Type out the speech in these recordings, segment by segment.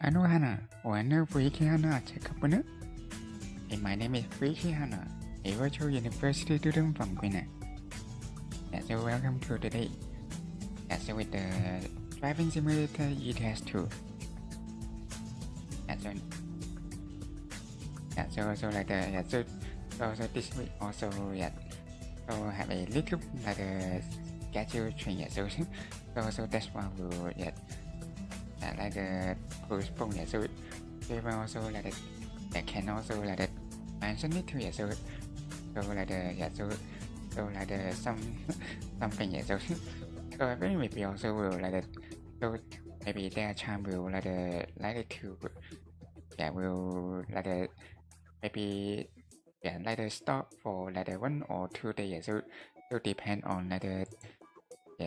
Hello Hana, or Fuyuki Hana Chekapuna. My name is Fuyuki Hana, a virtual university student from Greenland. So welcome to today. So with the driving simulator ETS2. So this week also so have a little like a schedule change. So that's why we'll like postpone. So even also like that can also like mention it to so like like something. So I think maybe also will like so maybe their time will like to will like maybe like stop for like 1 or 2 days. So depend on like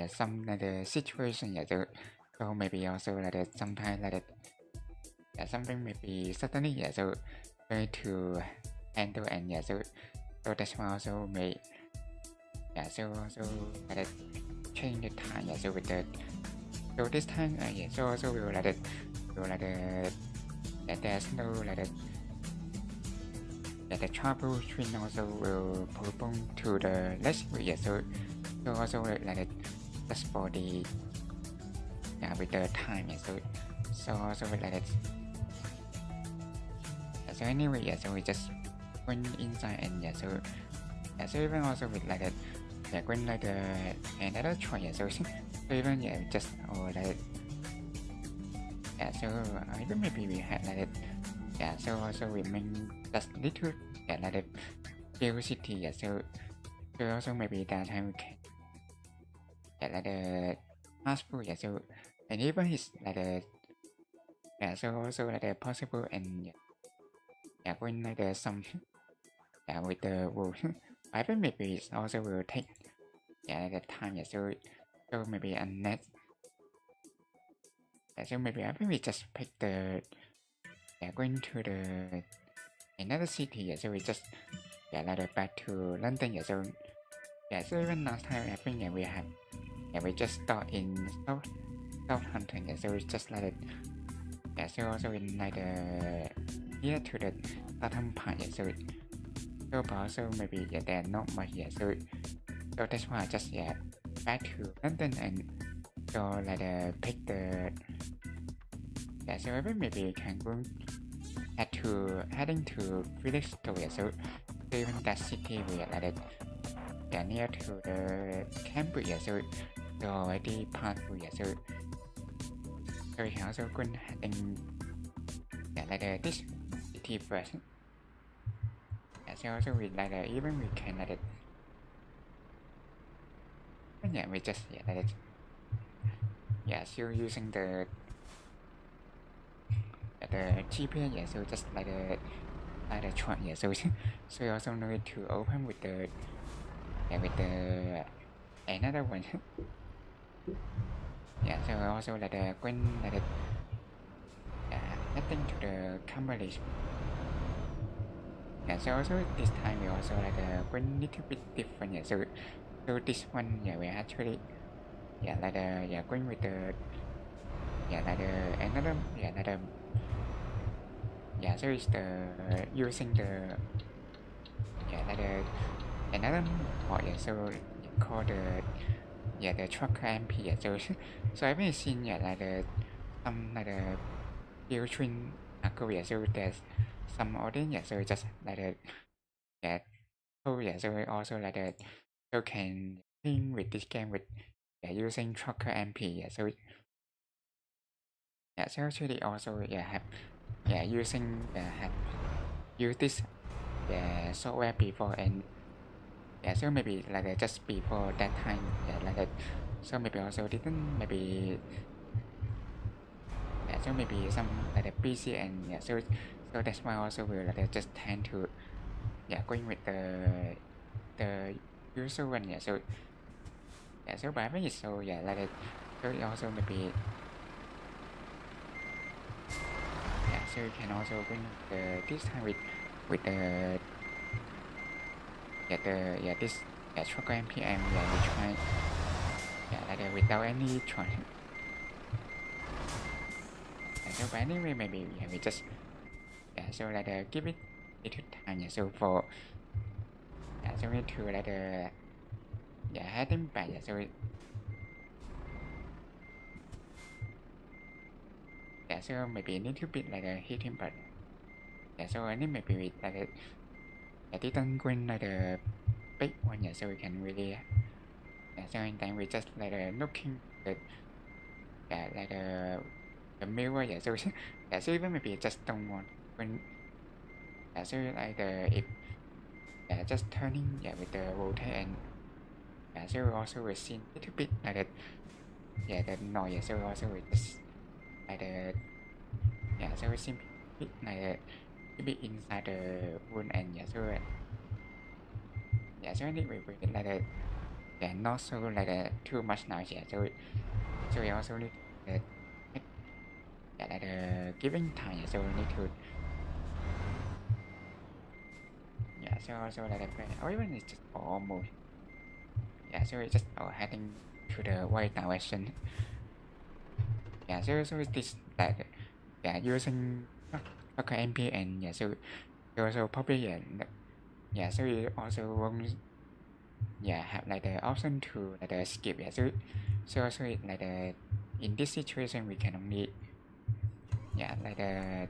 some like situation. So maybe also like sometimes like something maybe suddenly so going to handle and so that's why also may so like change the time so with the so this time so also will like there's no like the trouble train also will postpone to the next week. So also like just for the with the time. So also like so anyway so we just went inside and so even also with like when like another choice. So even just or like so even maybe we had like so also we make just little like curiosity. So also maybe that time we can like fast food. So and even is like so also like possible and when like some with the wool I think maybe it also will take the time. So maybe unless so maybe I think we just pick the going to the another city. So we just like back to London. So so even last time I think we have we just start in Southampton. So we just like so also in like here to the bottom part. So but also maybe there not much. So that's why I just back to London and so like pick the so I think maybe we can go heading to Freetalk. So even that city we like near to the campus. So already part so we can also go heading like this city first. So also we like even we can like we just like still using the GPS. So just like the truck. So you also need to open with the another one. So also like when like heading to the company. So also this time we also like when little bit different. So this one we actually like going with the like another so it's the using the like another part. So called the trucker MP. So I've been seeing like some like between Korea. So there's some audience. So just like so also like so can playing with this game with using trucker MP. So so actually also have using have used this software before and so maybe like just before that time like so maybe also didn't maybe so maybe some like busy and so that's why also will like just tend to going with the usual one. So so but I think it's so like so also maybe so you can also bring the this time with the this trucker MPM. We try like without any choice. so but anyway maybe yeah we just so like give it little time so for so we to like heading back so so maybe a little bit like hitting but so I need maybe with like didn't win like the big one so we can really so and then we just like looking at like the mirror so so even maybe just don't want when so like if just turning with the rotate and so also we see a little bit like the noise so also we just like so we see a bit like a bit inside the wound and so so I think we like not so like too much noise so we also need like giving time so we need to so also like or even it's just almost so we just heading to the right direction so this like using MP and so also probably so we also won't have like the option to like skip so also like in this situation we can only like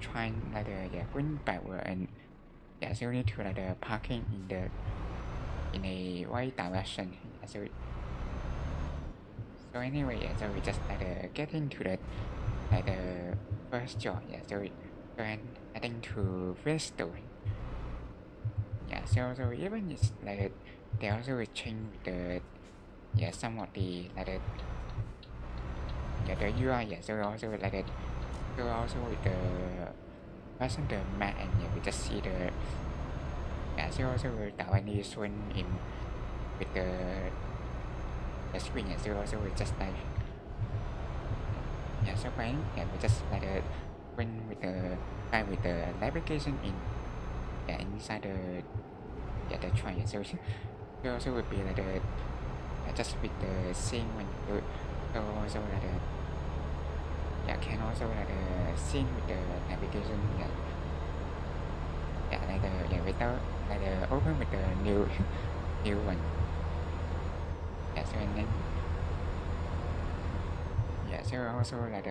trying like going backward and so we need to like parking in a right direction so anyway so we just like get into the like the first job so we go and heading to first story so even it's like they also will change with the some of the like the UI so also like so also with the passenger map and we just see the so also without any swing in with the screen so also we just like so fine we just like when with the navigation in inside the train so also would be like just with the scene when you so also like can also like scene with the navigation like without like open with the new one so and then so also like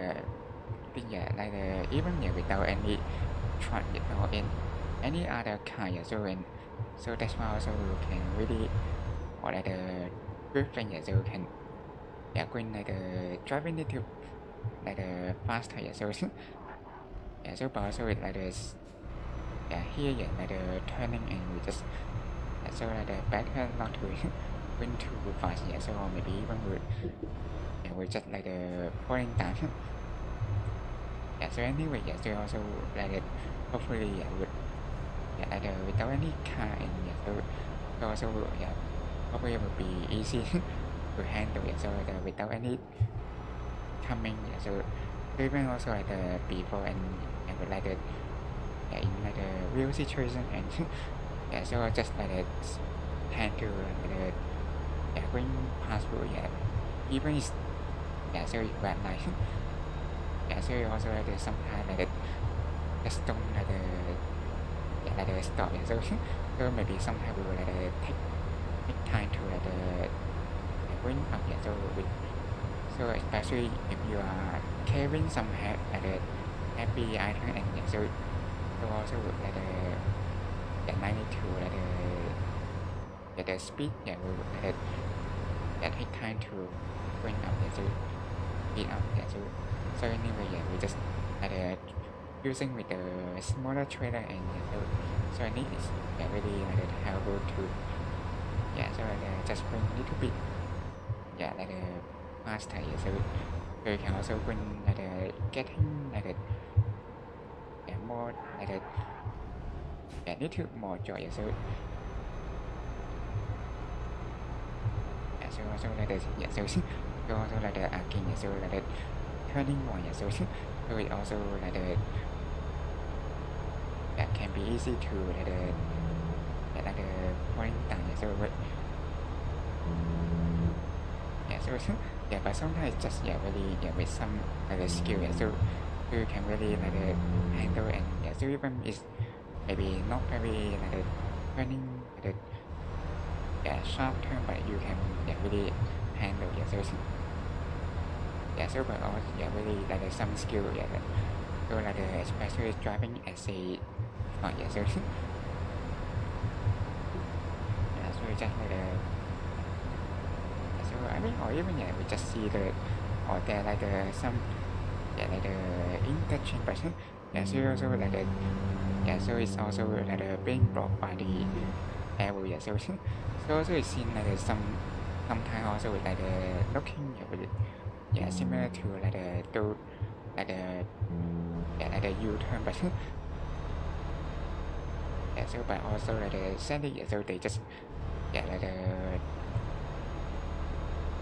like even without any truck or in any other car so and so that's why also you can really or like the good thing so you can going like driving little like faster so so but also with like this here like turning and we just so like better not to win too fast so maybe even we just like falling down so anyway so also like hopefully with without any car and so also hopefully it will be easy to handle so without any coming so even also like before and with like in like the real situation and so just like handle like going past through even is so it's bad night so you also like sometimes like just don't like stop so maybe sometimes we will like take time to like going up so especially if you are carrying some like happy item and so also like the magnitude like the speed we will like take time to going up so speed up so anyway we just like using with the smaller trailer and so I need is really like helpful to so just bring a little bit like faster so you can also bring like getting like more like little more joy so so also like so also like again so like turning more so it also like that can be easy to like point down so so but sometimes just really with some skill so so you can really like handle and yeah, so even is maybe not very like turning like yeah short term, but you can yeah really handle yeah so yeah so but also yeah really like some skill yeah so like especially driving essay yeah so yeah so just like so I mean or even yeah we just see the or there like some yeah like intention but yeah so also like yeah so it's also like being brought by the airway yeah so so also it's seen like sometimes also with like looking yeah, with, yeah similar to like to like yeah like U-turn but yeah so but also like sadly yeah so they just yeah like yeah,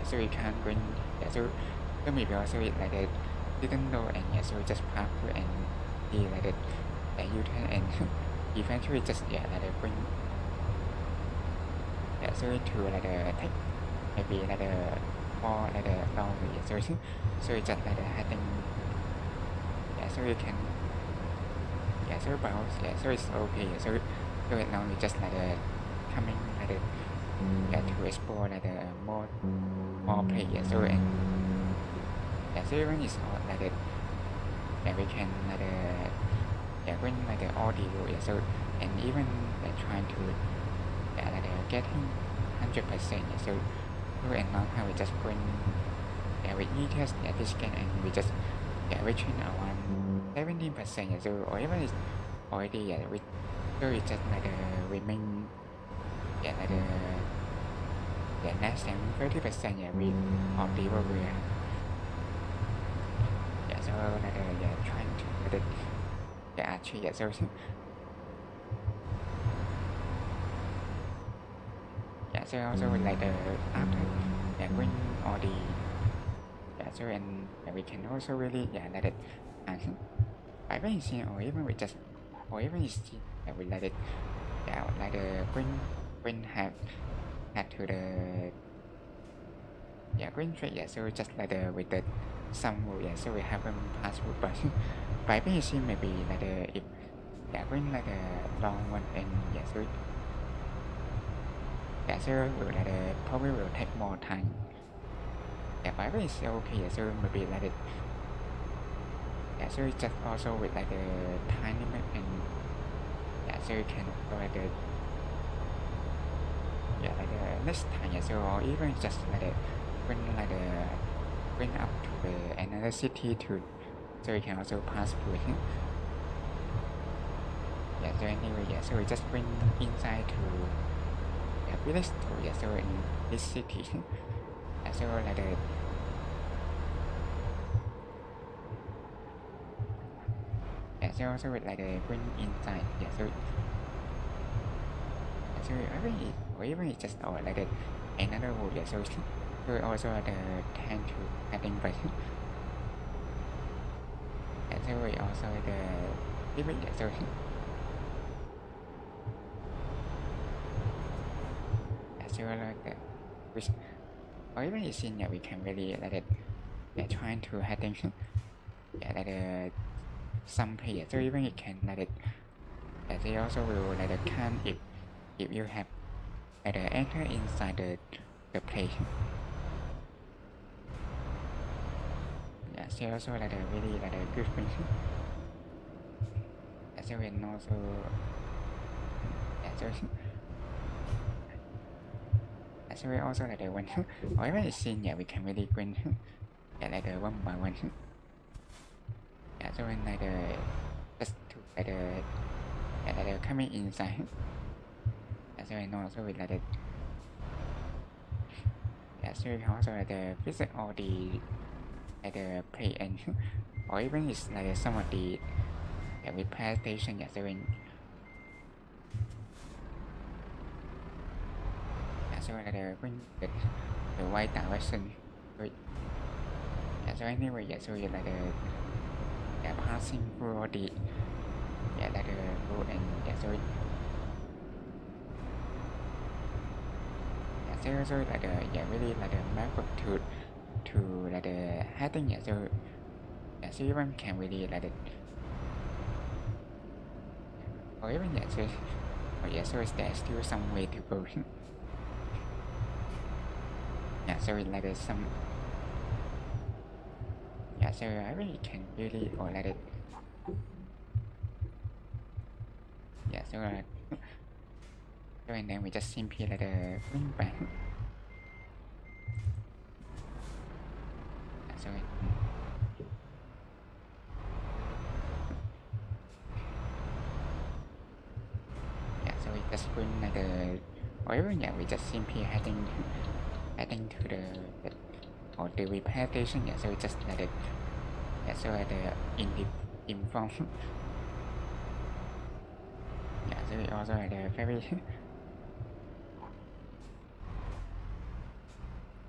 so we can't win yeah so maybe also it like didn't know and yeah so just park and he like U-turn and eventually just yeah like win yeah so to like take maybe like more like long yeah so it's just like having yeah so you can yeah so bounce yeah so it's okay yeah so now you just like coming like yeah to explore like more play yeah so and yeah so even it's all like yeah we can like yeah win like all the yeah so and even like trying to yeah like getting 100% yeah so and now how we just win yeah with ETS yeah this can and we just yeah reaching around 17% yeah so or even it's already yeah we so it's just like remain yeah like yeah less than 30% yeah we of the we yeah so like yeah trying to yeah actually yeah so yeah so also like after yeah win all the yeah so and yeah, we can also really yeah let it by raising or even we just or even is yeah we let it yeah like green had to the yeah green trade yeah so just like with the some rule yeah so we haven't passed through but by raising maybe like if yeah green like a long one and yeah so yeah so will like probably will take more time yeah by raising okay yeah so maybe like yeah so it's just also with like a time limit and yeah so you can go like yeah like next time yeah so or even just like when like went up to the another city to so you can also pass through it yeah so anyway yeah so we just went inside to yeah village to yeah so in this city yeah so like yeah so also with like went inside yeah so so even it's just or like another road yeah so so also the tend to heading by yeah so we also the limit yeah so yeah so like which or even it's in yeah we can really like yeah trying to heading yeah like some play yeah so even it can like yeah they also will like can if you have like enter inside the play yeah so also like really like good thing yeah so and also yeah so yeah, so we also like when or even it's seen yeah we can really win yeah like one by one yeah so when like just to like yeah like coming inside yeah so and also with like yeah so we can also like visit all the like play and or even it's like some of the yeah repair station yeah so when yeah so like when the right direction so yeah so anyway yeah so you like yeah passing through all the yeah like road and yeah so yeah so like yeah really like map to like heading yeah so yeah, so even can really like it, or even yeah, so oh yeah, so there's still some way to go. Yeah, so like there's some, yeah, so I really can really or like it, yeah, so so and then we just simply like bring back. Yeah, so yeah, so we just bring like or even yeah, we just simply heading to the or the repair station. Yeah, so we just like yeah, so in the inform. Yeah, so we also had a very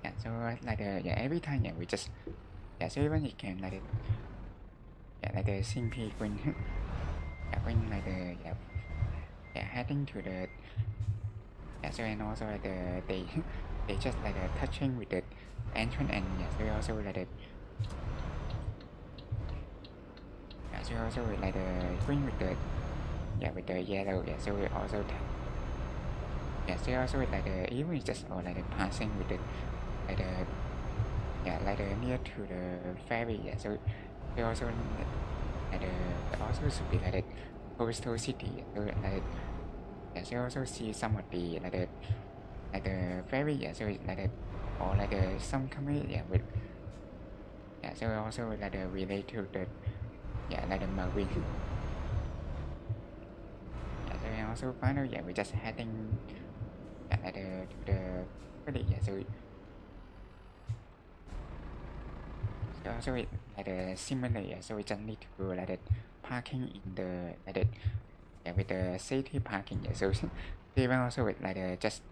yeah, so like yeah, every time yeah, we just yeah, so even it can like yeah, like the simply when yeah, when like yeah, heading to the yeah, so and also like they just like touching with the entrance and yeah, so also like yeah, so also like green with the yeah with the yellow, yeah, so we also yeah, so also like even it's just or like passing with the like yeah, like near to the ferry, yeah, so they also like also should be like coastal city, yeah, so like yeah, so also see some of the like the ferry, yeah, so it's like or like some company, yeah, with yeah, so also like relate to the yeah, like the marine. Yeah, so and also finally, yeah, we just heading yeah, like to the ferry, yeah, so so also it like similar, yeah, so we just need to like parking in the like yeah, with the city parking, yeah, so even also with like just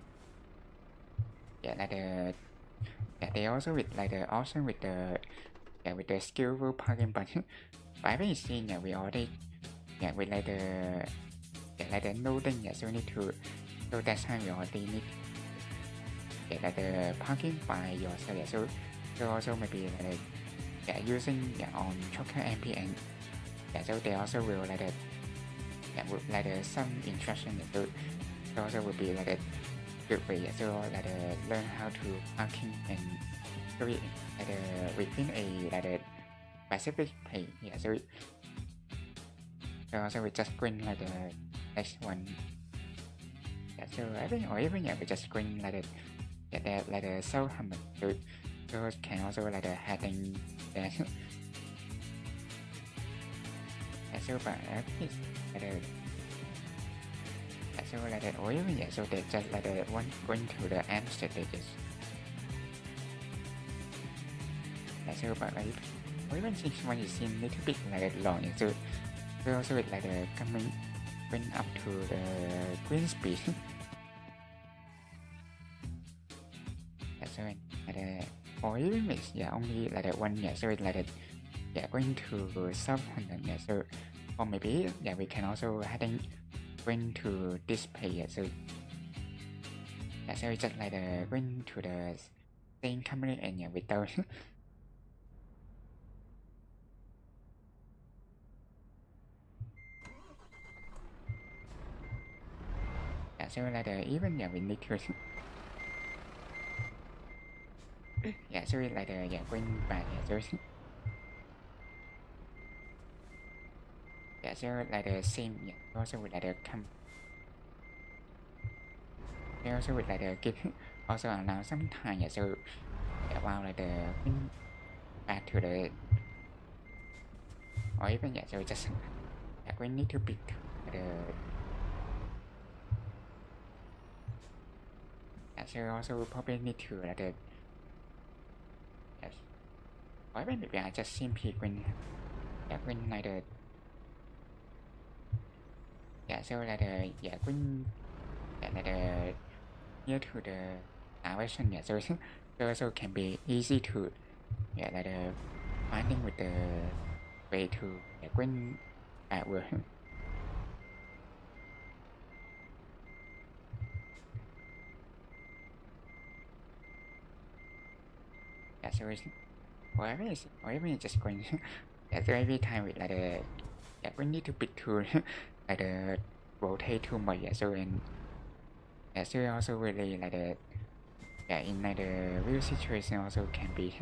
yeah, like yeah, they also with like the option with the yeah, with the skillful parking, but I really seen yeah, we already yeah, with like yeah, like the loading, yeah, so we need to so that's time we already need yeah, like the parking by yourself, yeah, so also maybe like yeah, using yeah, on shortcut MP and yeah, so they also will like yeah, with like some instruction, yeah, so also will be like a good way, yeah, so like learn how to parking and so we like within a like a specific page, yeah, so also we just going like the next one, yeah, so I think or even yeah, we just going like yeah, like the self hammer, so can also like heading there. Yeah, so but it's like yeah, so like or even yeah, so they just like one going to the end stages. Yeah, so but like or even since one is in little bit like long, yeah, so also with like coming going up to the green speed. Yeah, so like or even it's yeah only like one, yeah, so it's like yeah, going to Southampton, yeah, so or maybe yeah, we can also heading going to this page, yeah, so yeah, so it's just like going to the same company and yeah, without yeah, so like even yeah, we need to yeah, so it's like yeah, going back, yeah, so yeah, so like the same, yeah, also with like come they also with like give also allow some time, yeah, so yeah, while like going back to the or even yeah, so just yeah, we need to pick the yeah, so also probably need to like yes, or even maybe I just simply when yeah, when like yeah, so like yeah, when yeah, like near to the narration, yeah, so also can be easy to yeah, like finding with the way to yeah, when work. Yeah, so it's or even just going Yeah, so every time we like yeah, we need to bit to like rotate too much. Yeah, so and yeah, so also really like yeah, in like the real situation also can be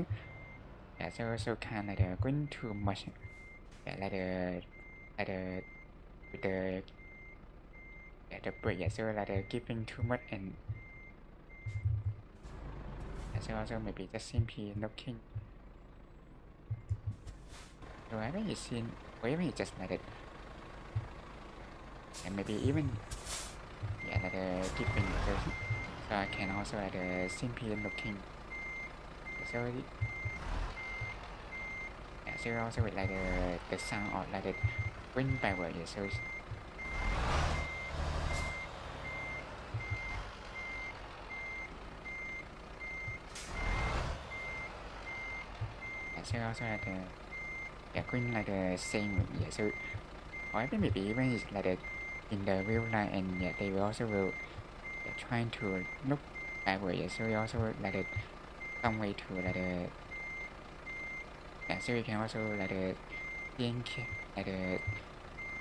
yeah, so also can like going too much. Yeah, like with the yeah, the break. Yeah, so like giving too much and yeah, so also maybe just simply looking. So I haven't seen, or even just like it, and maybe even yeah, like giving. So I can also like simply looking. So yeah, so also with like the sound or like the wind backward. Yeah, so yeah, so also like yeah, going like the same. Yeah, so or even maybe even is like in the real life, and yeah, they will also will yeah, trying to look backward. Yeah, so we also like some way to like yeah, so you can also like think like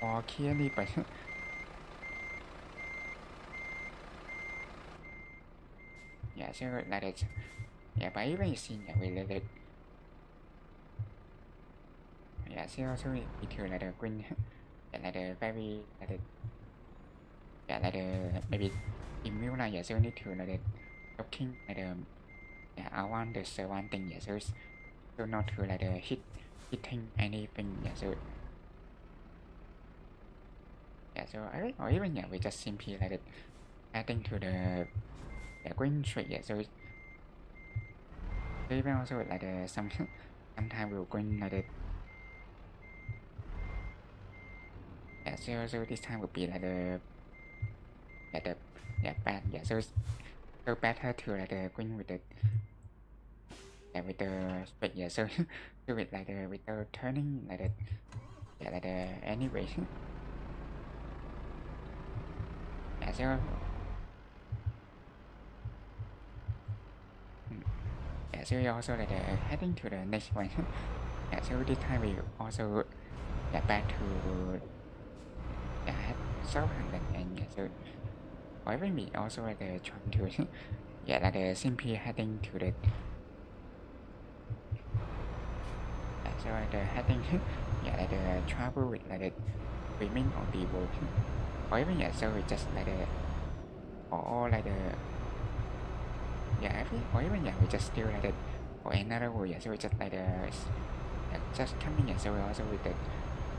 more clearly, but yeah, so like it, yeah, but even you see yeah, related, yeah, so also need to like green, yeah, like very like yeah, like maybe in real life, yeah, so need to like looking like yeah, around the surrounding, yeah, so not to like hitting anything, yeah, so yeah, so I or even yeah, we just simply like adding to the yeah, green tree, yeah, so even also like sometimes we'll going like yeah, so this time would be like yeah, yeah, bad, yeah, so better to like going with the yeah, with the straight, yeah, so so with like with the turning like yeah, like anyway yeah, so yeah, so we also like heading to the next one yeah, so this time we also yeah, back to yeah, solve and yeah, so or even we also like trying to yeah, like simply heading to the yeah, so like heading yeah, like travel with like swimming on the boat or even yeah, so we just like or like yeah, every or even yeah, we just still like or another way, yeah, so we just like yeah, just coming, yeah, so we also with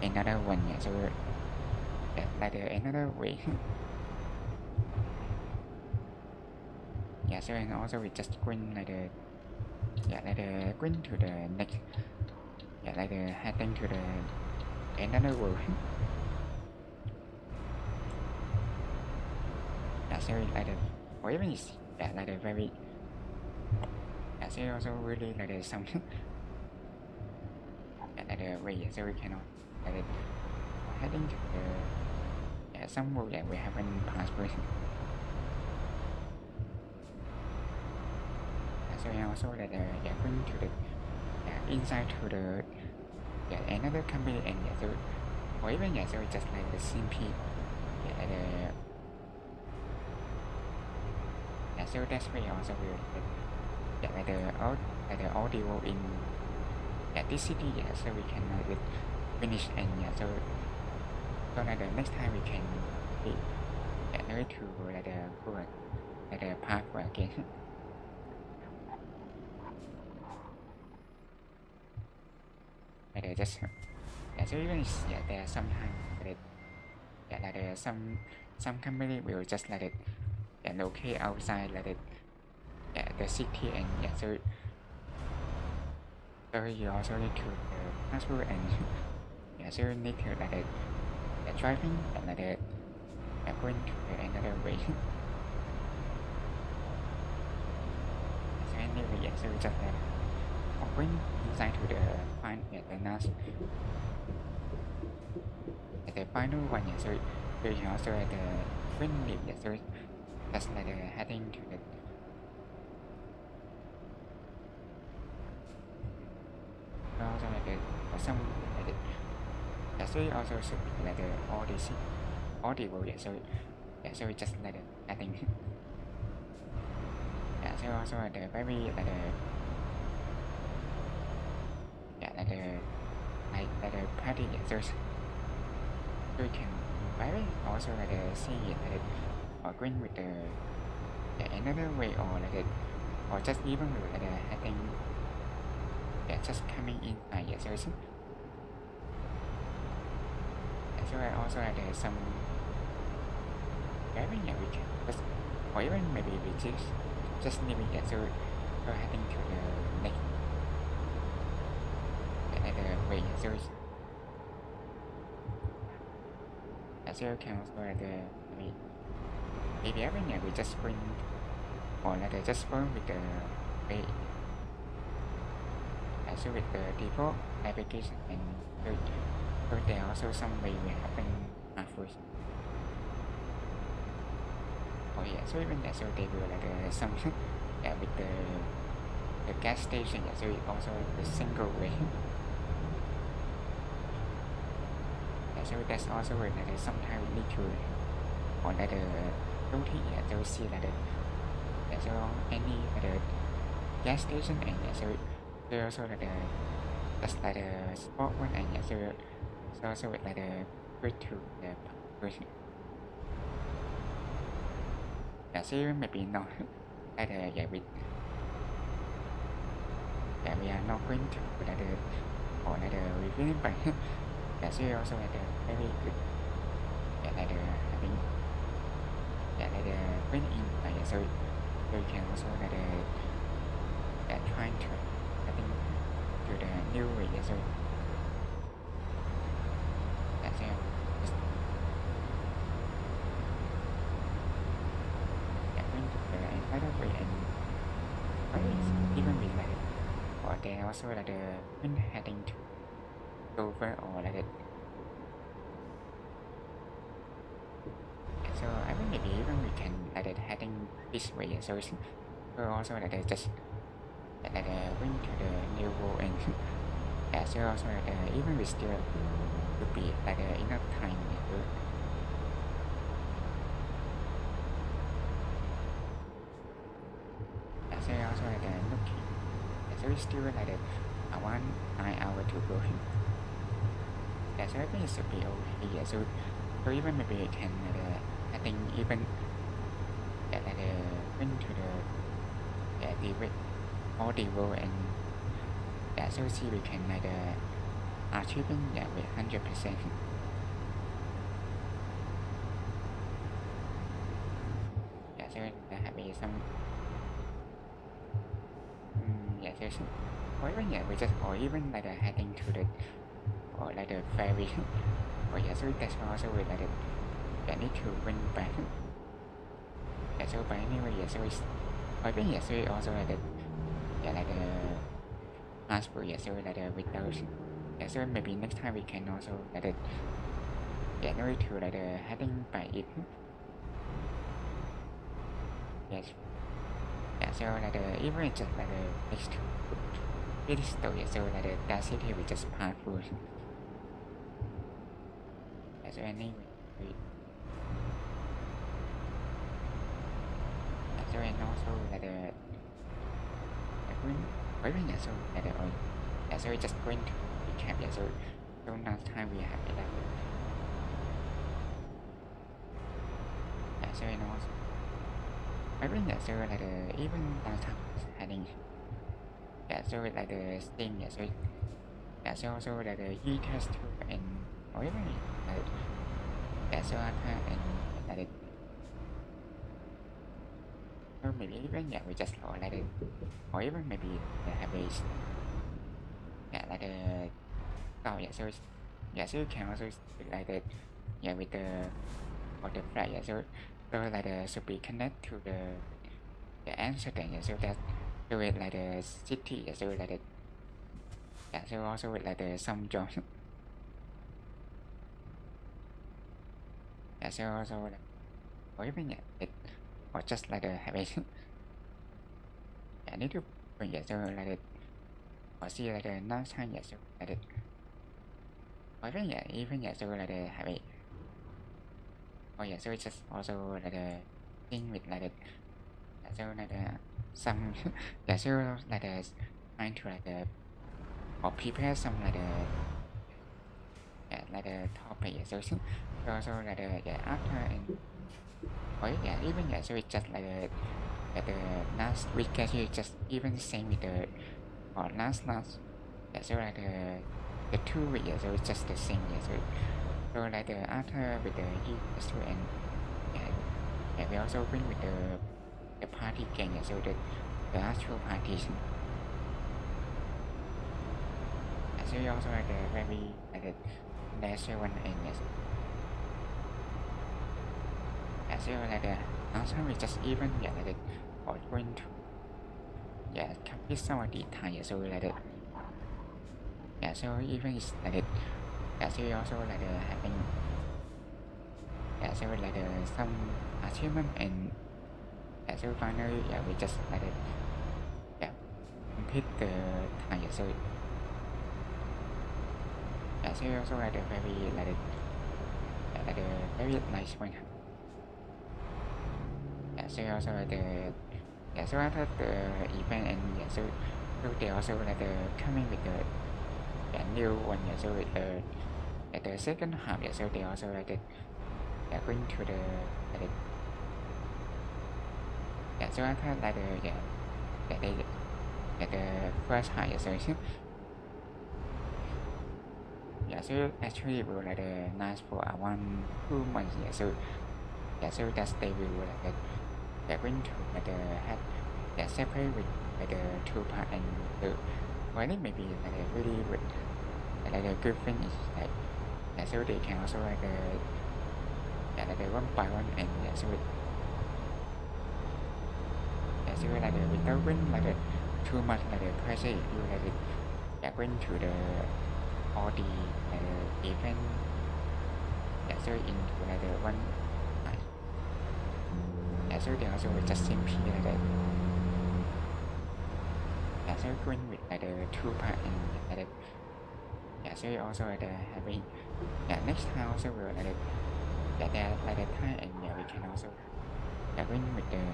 another one, yeah, so yeah, like another way yeah, so and also we just going like yeah, like going to the next yeah, like heading to the another world yeah, so like or even is yeah, like very yeah, so also really like some yeah, like way, yeah, so we cannot like heading to the yeah, some world that we haven't passed with yeah, so and also like yeah, going to the yeah, inside to the yeah, another company and yeah, so or even yeah, so just like the CP yeah, like yeah, so that's why also will yeah, like the audio in yeah, this city, yeah, so we can finish and yeah, so like the next time we can yeah, go to like the park again like just yeah, so even yeah, there are sometimes like yeah, like some company will just like yeah, locate outside like yeah, the city and yeah, so you also need to passport and yeah, so you need to like yeah, driving and like yeah, going to another way so anyway, yeah, so just going inside to the final yeah, the last the final one, yeah, so you also like the when leave, yeah, so just like heading to the also like some yeah, so it also should be like the audible, yeah, so yeah, so we just like adding yeah, so also like the very like the yeah, like the party, yeah, so we can very also like the see it like or going with the another way or like the or just even with like the heading yeah, just coming in yeah, so it's yeah, so I also like the some very yeah we can just or even maybe we just leaving yeah, so we're heading to the next another way yeah, so it's yeah, so you can also like the maybe every yeah we just bring or like just go with the way so with the default application and so there are also some way we happen afterwards. Oh yeah, so even that so they will like some yeah with the gas station yeah, so it also the single way. Yeah, so that's also where like sometimes we need to or like the routine yeah, so we see like the yeah, so any like the gas station and yeah, so there also like the just like the spot one and yeah, so also with like the go to the person. Yeah, so maybe not like the yeah with yeah we are not going to like the or like the reviewing but yeah, so also like the very good yeah like the having yeah like the going in yeah, so you can also like the yeah trying to I think to the new way yeah, so yeah, so just yeah going to the another way and even with like or they also like the when heading to over or like that. So I think maybe even we can like that heading this way. So it's so also like just like going to the new world and yeah, so also like even we still to be like enough time to yeah, so also like looking yeah, so we still like 1 9 hour to go. Yeah, so I think it should be okay. Yeah, so even maybe we can I think even yeah, like into the yeah the audible and yeah, so see we can like achieving yeah with 100%. Yeah, so have some yeah, there's or even yeah we just or even like heading to the or like the ferry or yeah, so that's also with like yeah need to bring back yeah, so by anyway yeah, so it's or even yeah, so also like yeah like the passport yeah, so like with those yeah, so maybe next time we can also like yeah no need to like heading by it yes yeah, so like even just like next to it is still yeah, so like that city we just pass through yeah, so anyway we yeah, so and also like going even yeah, so like yeah, so we just going to recap yeah, so last time we have 11 yeah, so and also even yeah, so like even last time was heading yeah, so like the thing yeah, so yeah, so also like the ETS2 and or even like yeah, so after and like or maybe even yeah we just or like or even maybe have a yeah like oh yeah, so yeah, so you can also like yeah with the or the flag yeah, so like should be connect to the answer then yeah, so that so with like the city yeah, so like yeah, so also with like some job yeah, so also like or even yeah or just like have a yeah need to yeah, so like or see like last time yeah, so like I think yeah, even yeah, so like the have it. Oh yeah, so it's just also like the thing with like the yeah, so like the some yeah, so like the trying to like the or prepare some like the yeah, like the topic yeah, so also like the yeah after and oh yeah, even yeah, so it's just like the last week actually just even same with the or last yeah, so like the 2 week yeah, so it's just the same yeah, so like the after with the ETS2 and yeah, yeah, we also bring with the party game yeah, so the actual parties yeah, so we also like the very like the last one and yes yeah, so like the last time we just even yeah like the or going to yeah complete some of the time yeah, so like the yeah, so even it's like the yeah, so we also like the having yeah, so like the some achievement and yeah, so finally yeah we just like the yeah complete the time yeah, so yeah, so we also like the very like the yeah, like the very nice one yeah, so we also like the yeah, so after the event and yeah, so they also like the coming with the yeah, new one yeah, so with the yeah, the second half yeah, so they also like the yeah, going to the like the yeah, so after like the yeah, yeah, they yeah, the first half yeah, so yeah, so actually it will like last for 1-2 months yeah, so yeah, so that they will like they're going to like have yeah, separate with like the 2 part and the one it maybe like really with like the good thing is like yeah, so they can also like yeah, like 1 by 1 and yeah, so yeah, so like without win like too much like the pressure if you like yeah, going to the all the event yeah, so into like the one yeah, so they also just simply like yeah, so going with like the 2 part and like yeah, so also like having yeah, next time also will like yeah, there like the time and yeah, we can also yeah, going with the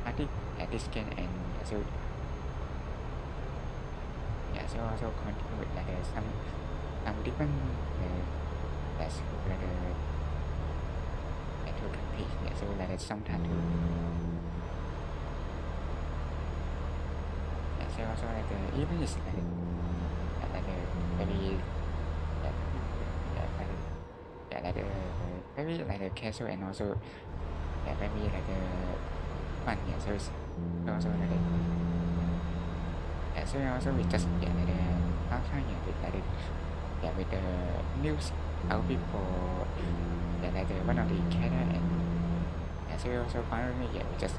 party yeah, this game and yeah, so yeah, so also continue with like some different that's like yeah, to complete yeah, so like sometimes to yeah, so also like even is like yeah, like very yeah, yeah, like yeah, like very like casual and also yeah, very like fun yeah, so it's also like yeah, so also we just yeah, like after yeah, with like yeah, with the news out before yeah, like one of the character and yeah, so also finally yeah, we just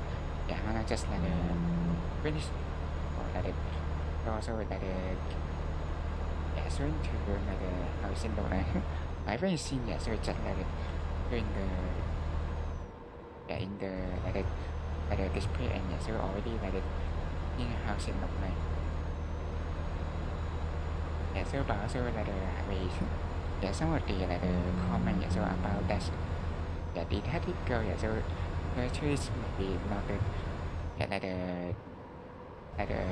yeah, Hana just like finish or like also with like yeah, so into like housing đồ này I haven't seen yeah, so it's just like doing the yeah, in the like the display and yeah, so already like in housing đồ này yeah, so but also like we yeah, some of the like comment yeah, so about that yeah, the tactic girl yeah, so actually it's maybe not the yeah, like the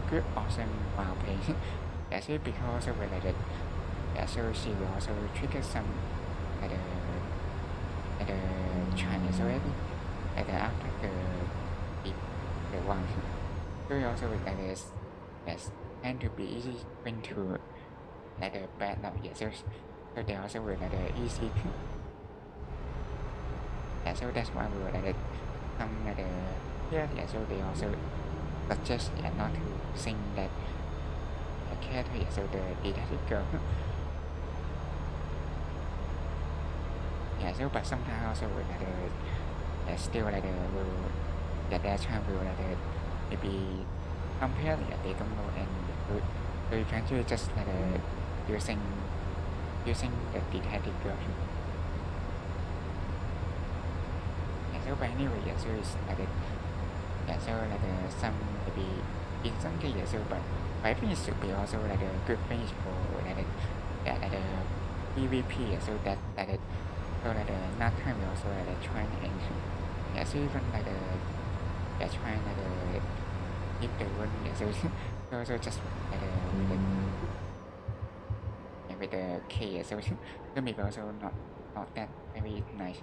good awesome wow page yeah, so because of like the yeah, so she will also trigger some like the Chinese already like after the one so also with like this yes tend to be easy when to like the bad now yeah, so they also will like the easy yeah, so that's why we were like some like the yeah, yeah, so they also suggest yeah, not to sing that cat yeah, so the detective girl yeah, so but sometimes also with like the still like the will that their child will like the maybe compare yeah, they don't know and so eventually just like using the detective girl yeah, so but anyway yeah, so it's like yeah, so like some maybe in some cases so but I think it should be also like a good thing for like yeah, like the PvP, so that it, so like the last time we also like try and yeah, so even like the yeah try like the keep the one yeah, so just like the with the yeah, with the K yeah, so maybe also not that very nice.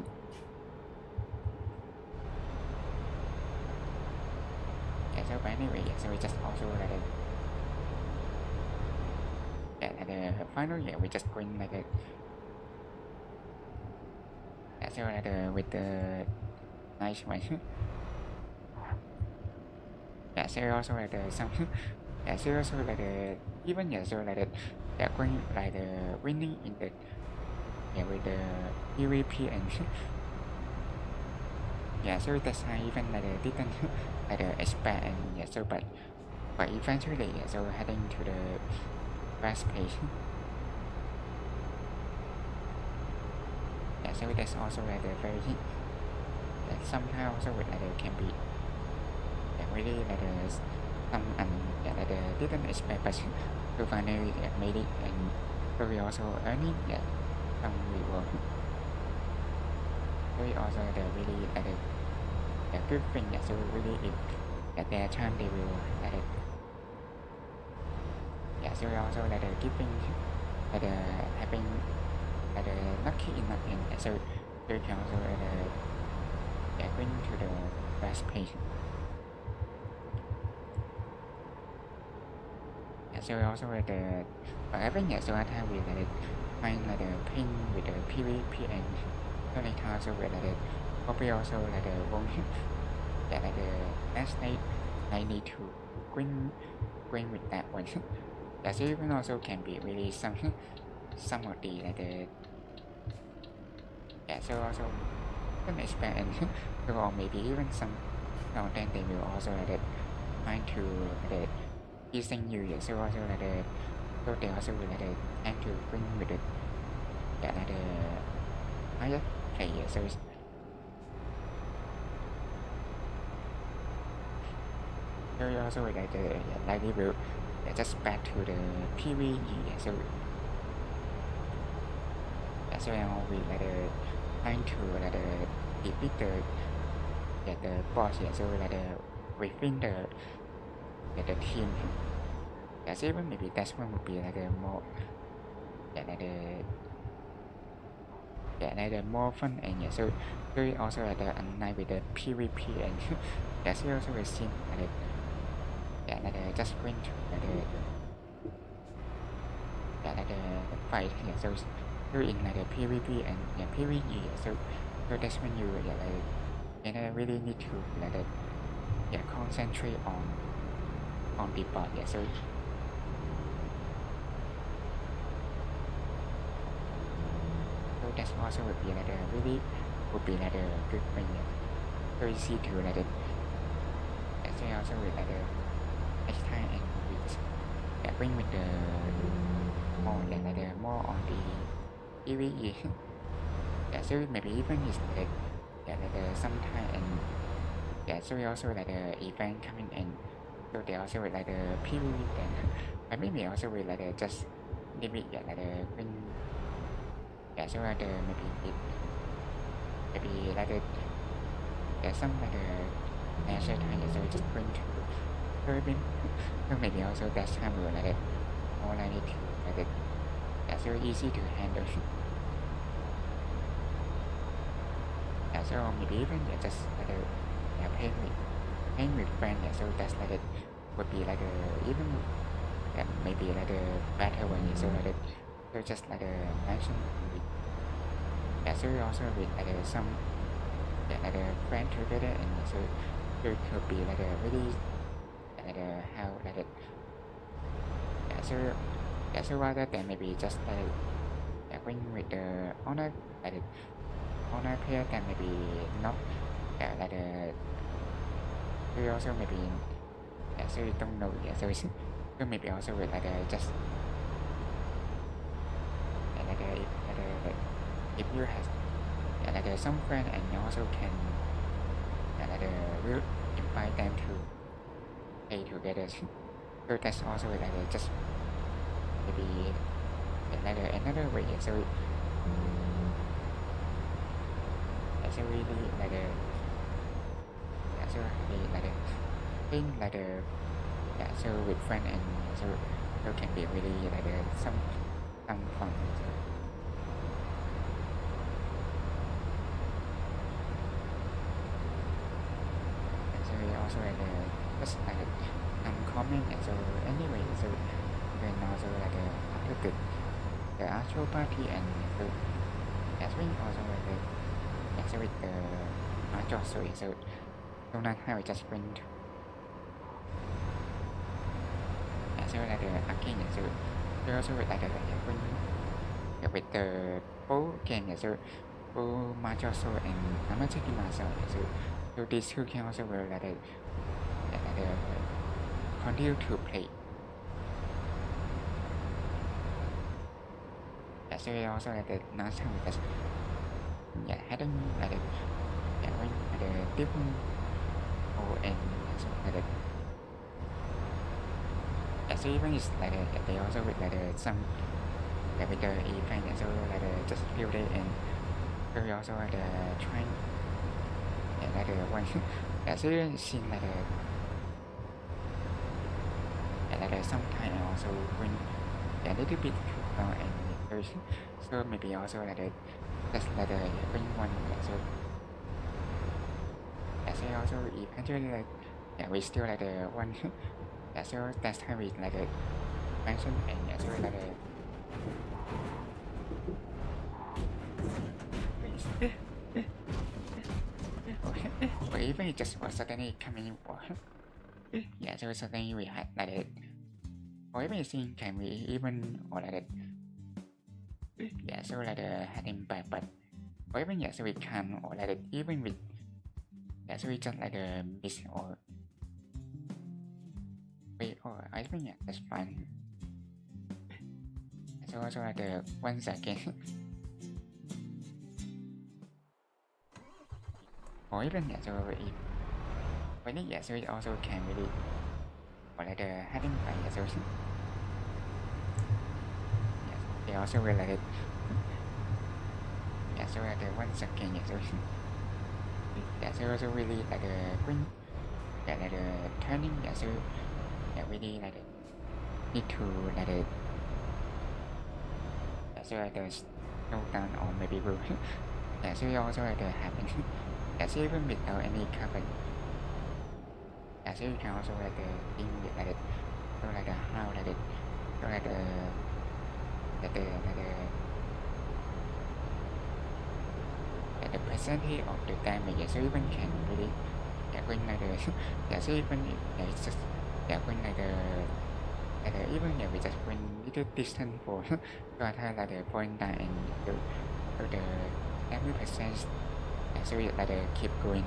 Yeah, so but anyway, yeah, so we just also like yeah, like the final yeah, we just going like a yeah, so like the with the nice one. Yeah, so also like the some yeah, so also like the even yeah, so like the yeah going like the winning in the yeah with the PvP and yeah, so that's how even like the didn't like the expect and yeah, so but eventually yeah, so heading to the last page. Yeah, so that's also like the very yeah, somehow also with like the can be yeah, really like the some and yeah like the didn't expect but so finally yeah, made it and so we also earning yeah some reward. So we also the really like the good thing yeah, so really if at their time they will like the yeah, so we also like the giving like the having like the lucky enough and yeah, so we can also like the yeah, going to the last page. Yeah, so we also like the whatever yeah, so at time we like find like the pin with the PvP and so like also with like the probably also like the won't yeah like the last night I need to going with that one. Yeah, so even also can be really some of the like the yeah, so also can expect and so or maybe even some then they will also like the trying to like the using you yeah, so also like the so they also will like the trying to bring with the yeah like the higher player so so you also will like the yeah, likely will yeah, just back to the PvE yeah, so yeah, so now we like the trying to like the defeat the yeah, the boss yeah, so like the within the yeah, the team yeah, so even maybe that's one would be like the more yeah like the yeah like the more fun and yeah, so we also like the online with the PvP and yeah, so also we see like the yeah like the just going to like the yeah like the fight yeah, so in like the PvP and yeah PvE yeah, so that's when you yeah like and I really need to like the yeah concentrate on the bot yeah, so that's also would be like a really would be like a good thing yeah. So easy to like the so also with like the next time and with yeah bring with the more yeah like the more on the PvE yeah, so maybe even is like yeah like the sometime and yeah, so we also like the event coming in, so they also with like the PvE then but maybe also with like the just limit yeah like the when yeah, so like the maybe it maybe like the yeah some like the national time yeah, so we just bring to urban so maybe also that time we will like it more likely to like it yeah, so easy to handle yeah, so maybe even yeah, just like a yeah, paying with friend yeah, so that's like it would be like a even yeah, maybe like a better one yeah, so like it so just like a mention with yeah, so also with like some yeah, like a friend together and so it could be like a really like a how like it yeah, so yeah, so rather than maybe just like yeah, going with the honor like the honor player then maybe not yeah, like the so also maybe yeah, so you don't know yeah, so maybe also with like just yeah, if you have yeah, like some friend and you also can yeah, like will invite them to play together so that's also like just maybe like another way. So so really like so really like thing like so with friend and so can be really like some fun. So also like just like comment and so anyway so then also like after the actual party and so as well also like so with the actual story so not how we just went so like again so also with like when with the both game so both Majoso and Amatsuki Maso so these two can also were like continue to play. So also like the last time we just hadn't like when the different and so like so even is like they also with like some with the event so like just few days and so we also like trying like one so seem like sometimes also when a little bit and so maybe also like just like when one so also eventually like we still like one so that's time we like mention and so like or even it just was suddenly coming for so suddenly we had like or even seeing can we even or like so like had impact but or even so we can or like even with so we just like miss or wait or I think that's fine. So also like once again or even so if when it so it also can really or like having fun so they also related so like once again so also really like when like turning so really like need to like so like slow down or maybe will so also like happen so even without any carbon so you can also like think with like so like how like so like the percentage of the damage so even can really when like so even it's just when like even we just went little distance for so I had like point down and the every percent so we like keep going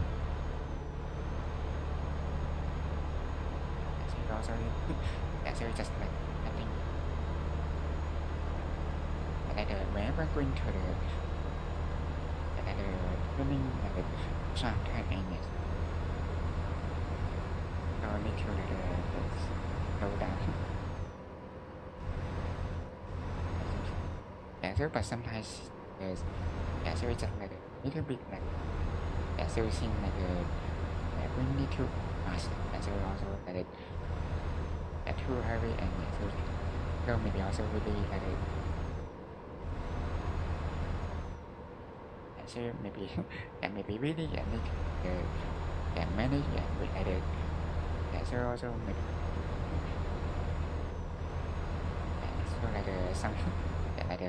so also so we just like I think like whenever going to the running like sharp time and so need to like slow down so but sometimes so we just like a little bit like so we seem like we need to fast so also like too heavy and so maybe also really like so maybe maybe really need to manage with like so also maybe so like some like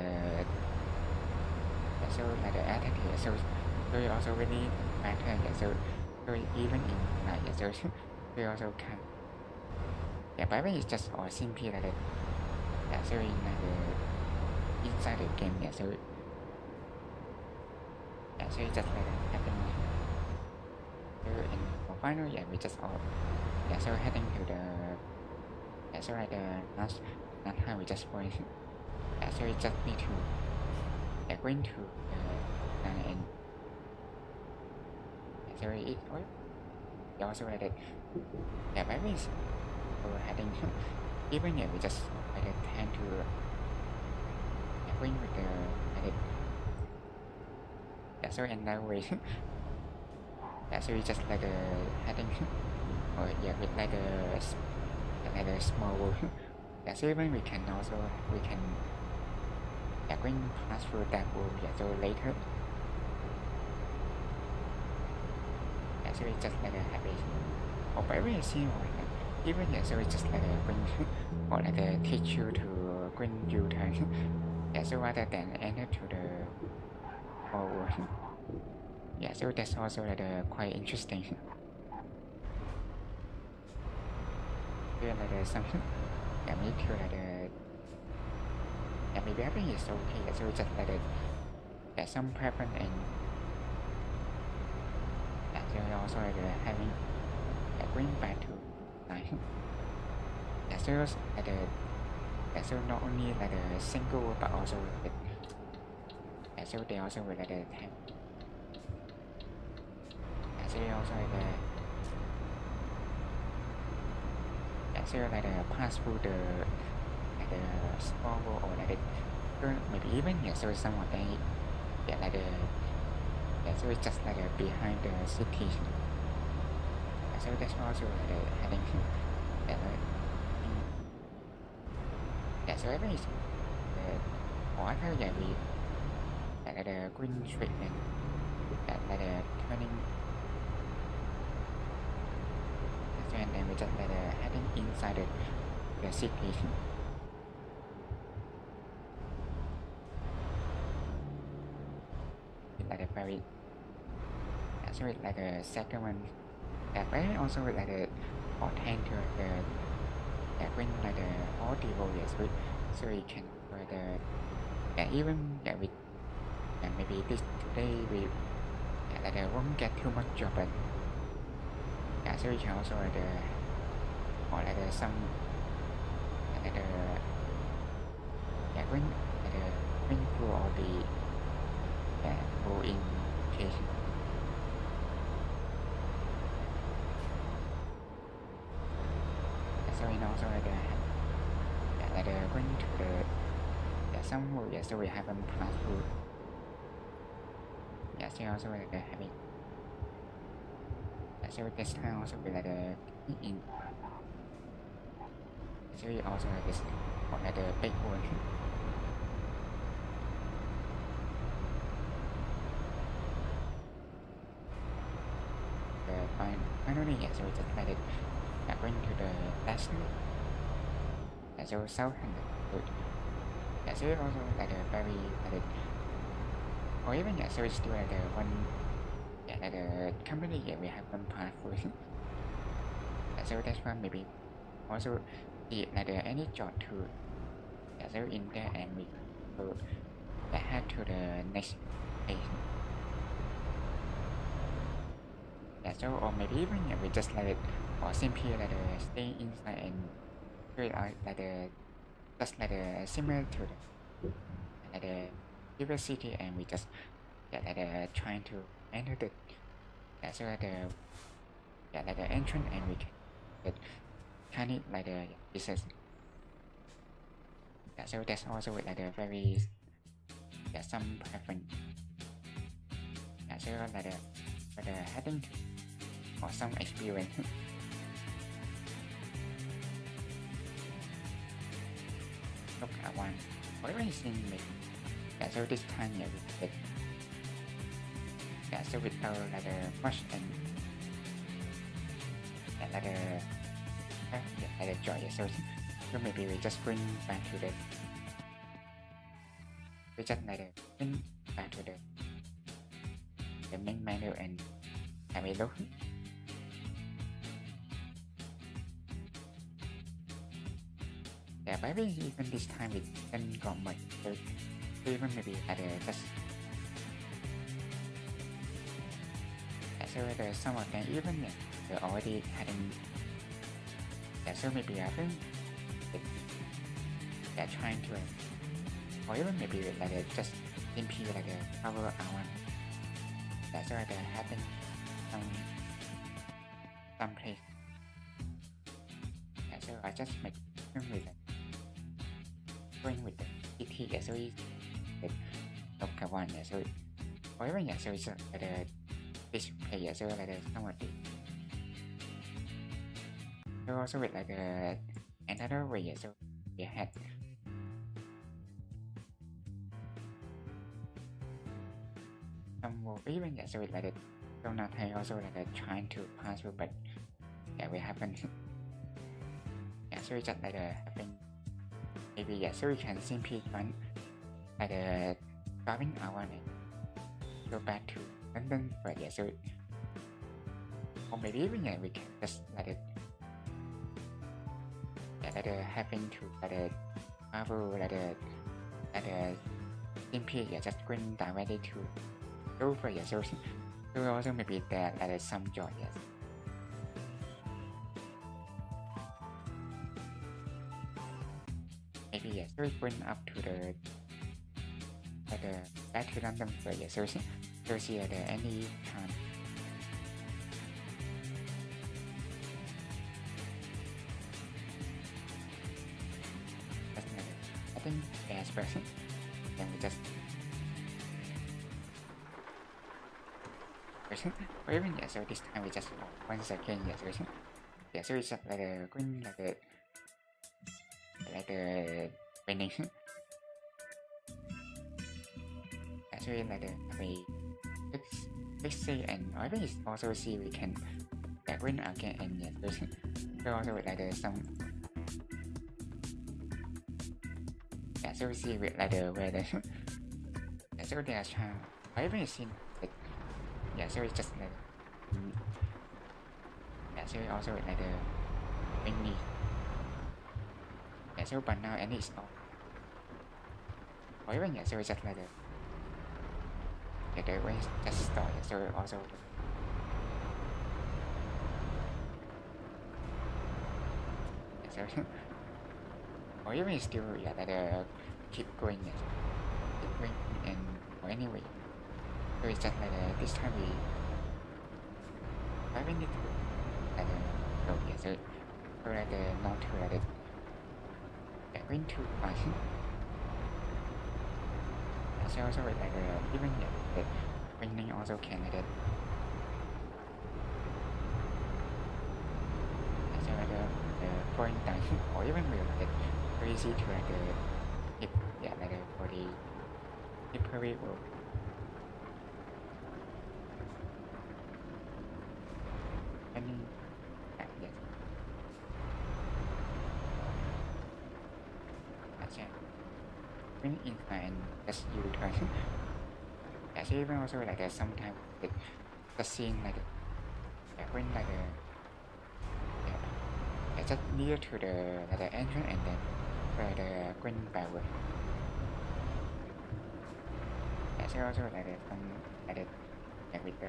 so like attitude so you also really matter so even in like so you also can but when it's just or simply like so in like inside the game so so it's just like happening so in for final we just all so heading to the so like the last time we just point so we just need to going to and so it also like by means so heading even we just like tend to going with the yeah, so in that way yeah, so we just like heading or yeah with like a small world yeah, so even we can yeah, going past through that world yeah, so later yeah, so it's just like a happy or very simple like, even yeah, so it's just like a bring or like a teach you to bring you to yeah, so rather than enter to the whole world yeah, so that's also like quite interesting yeah, like some yeah, maybe feel like yeah, maybe everything is okay yeah, so it's just like yeah, some preference and yeah, so also like having yeah, going back to like yeah, so like yeah, so not only like a single but also like, yeah, so they also will like have yeah, so they also like yeah, so like pass through the like small world or like maybe even yeah, so some of them yeah, like yeah, so it's just like behind the city yeah, so that's also like having yeah, like, yeah, so every or theo yeah, we like green street and like turning so and then we just like heading inside the city like a very yeah, so it's like a second one that very also like or tend to the yeah, bring like the audio yes so we can like yeah, even yeah we yeah, maybe this today we yeah, like won't get too much job but yeah, so we can also like or like some like yeah bring through all the yeah, go in case so we also like yeah, like going to the yeah, some road yeah, so we haven't passed through yeah, so also like having yeah, so this time also be like in so we also like this or like the big one finally yeah, so we just like going to the last yeah, so south and yeah, so also like very like or even yeah, so it's still like one yeah, like the company yeah, we haven't passed through yeah, so that's why maybe also the like any job to yeah, so in there and we go yeah, head to the next page yeah, so or maybe even yeah, we just like or simply like stay inside and do it like just like similar to the previous city and we just yeah, like trying to enter the yeah, so yeah, like the entrance and we can get kind of like the business yeah, so that's also like a very yeah, some preference yeah, so like having or some experience look at one or anything maybe yeah, so this time yeah, we get yeah, so without like much and yeah, like yeah, like joy yeah, so maybe we just bring back to we just like bring back to the main menu and have a look yeah, maybe even this time we didn't got much so even maybe at just yeah, so some of them even yeah, they're already having yeah, so maybe I think they're trying to or even maybe like just simply like cover our yeah, so they're having some place yeah, so I just make them with going with the city yeah, so of one, yeah, so or even yeah, so it's like the display, yeah, so like the somewhat. So also with like another way, yeah, so we had some more even yeah, so with like the donut I also like trying to pass through, but yeah, we haven't. Yeah, so it's just like having maybe yeah, so we can simply run like driving our and go back to London, but yeah, so or maybe even yeah, we can just like having to travel simply yeah, just going directly to over yeah, so also maybe there some joy, yes. Maybe yes, so going up to the back to London for yeah, so see any time. I think best person. Then we just or even yeah, so this time we just once again yeah, so yeah, so it's just going winning. Actually we let's see, and I think it's also see we can win again and yeah, so also with some yeah, so we see with where the yeah, so there's I haven't seen it. Yeah, so it's just yeah, so also with winning. Yeah, so but now and it's off. Or even yeah, so it's just yeah, the way just start, so also yeah, so or even still yeah, keep going, yeah, keep going and or anyway, so it's just this time we I need to go, yeah, so not to yeah, going to fashion. So also with even yeah, winning also can so point down or even will crazy to if yeah for the temporary world. Any yes. That's it. When in and just you return. Yeah, so even also sometimes the scene when yeah, just near to the entrance and then going backward. Yeah, so also some with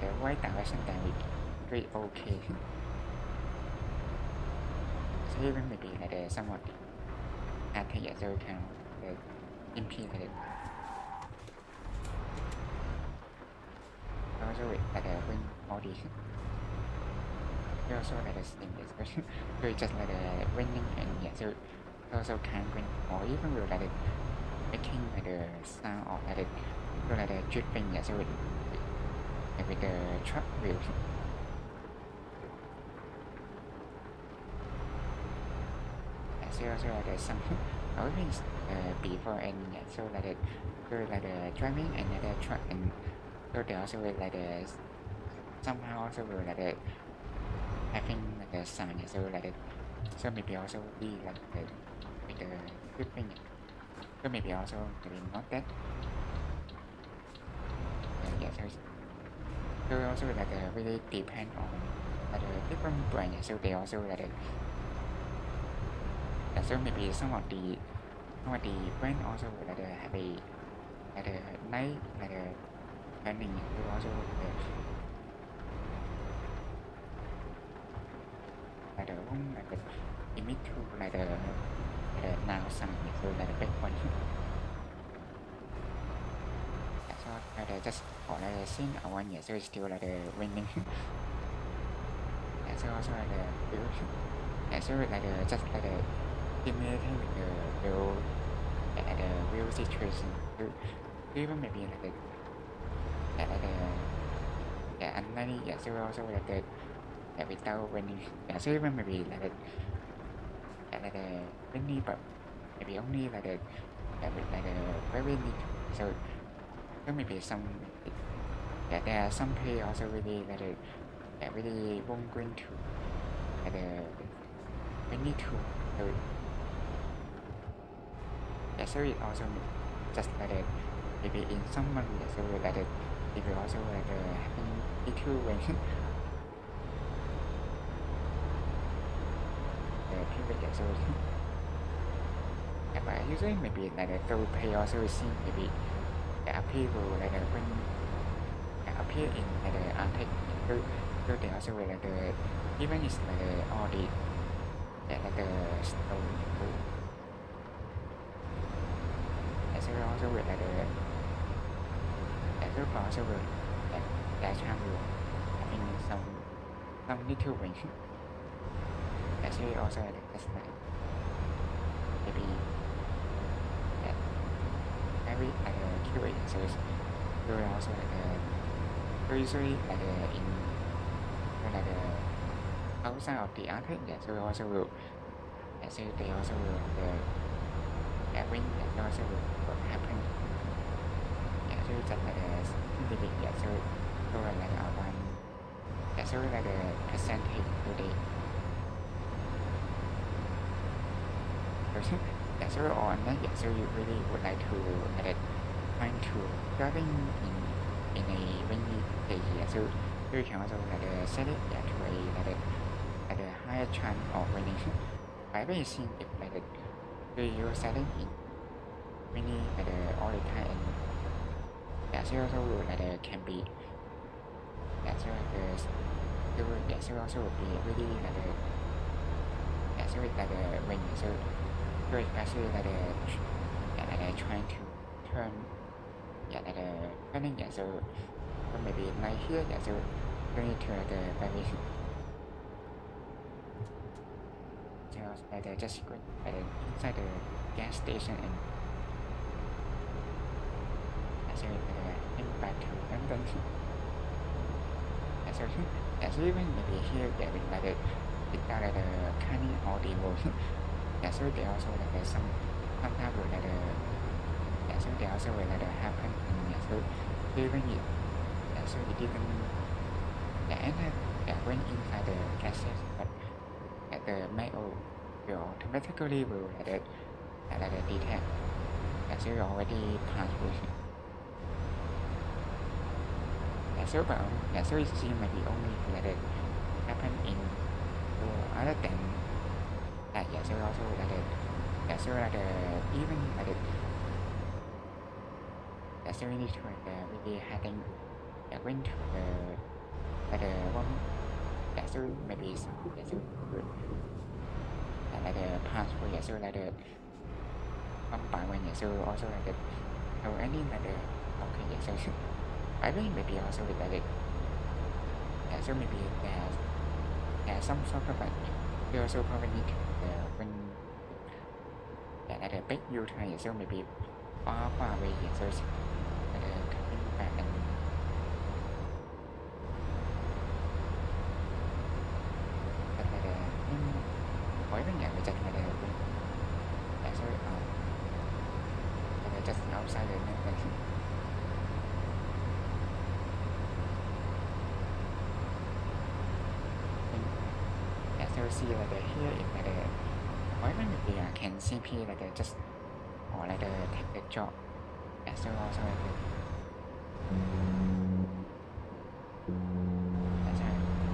the white direction then we very okay. So even maybe somewhat at yeah, so can impede also with when all these also the same expression so just winning and yeah, so also can win or even will making the sound of so dripping, yeah, so with the truck wheels. Yeah, so also some always before and yeah, so driving and truck and so they also will somehow also will having sound, yeah, so so maybe also be with the dripping, so maybe also maybe not that yeah, so also really depend on different brand, yeah, so they also yeah, so maybe some of the brand also have a night planning, so also emit to now sound, so back one. So just for scene I want, yeah, so it's still winning. Yeah, so also build, yeah, so just stimulating with the build, yeah, at the real situation. Even maybe like the unlikely, so also like the without when you so even maybe like the many but maybe only like the with like the very little. So maybe some there are some play also really like the really won't going to like the many too. So it also just like the maybe in some month so like the maybe also like the having little when period so but usually maybe like the third pay also see maybe appear like the when appear in like the article so they also like the even is like the audit like the stone so also with like the also with that channel having some little wing actually also like just like maybe very like curious so also like usually like in like outside of the article so also will so they also will when that also will happen so just like so like one so like the percentage today so on that so you really would like to find to driving in a windy day so you can also like set it to a higher chance of winning by basing if like you're setting in winning all the time and so also like can be so so also would be really like so with like when so especially like trying to turn like turning so maybe like here so going to the vibration so like just going inside the gas station and so back to London so even maybe here with like the kind of audio so they also like sometimes will like so they also will like happen so even it so it didn't enter went inside the gases but the mail will automatically will like detect so you already passed through so but so it seems maybe only like happen in other than that so also like so like even like so we need to really having went to the one so maybe so like passport so like one by one so also like so any like okay so I think maybe also with like so maybe there's some sort of like you also probably need when the big you try so maybe far away so coming back and mỗi cái nhà người Nhật so just outside the nation so see like here in like why maybe can CP like just or like take the job so also like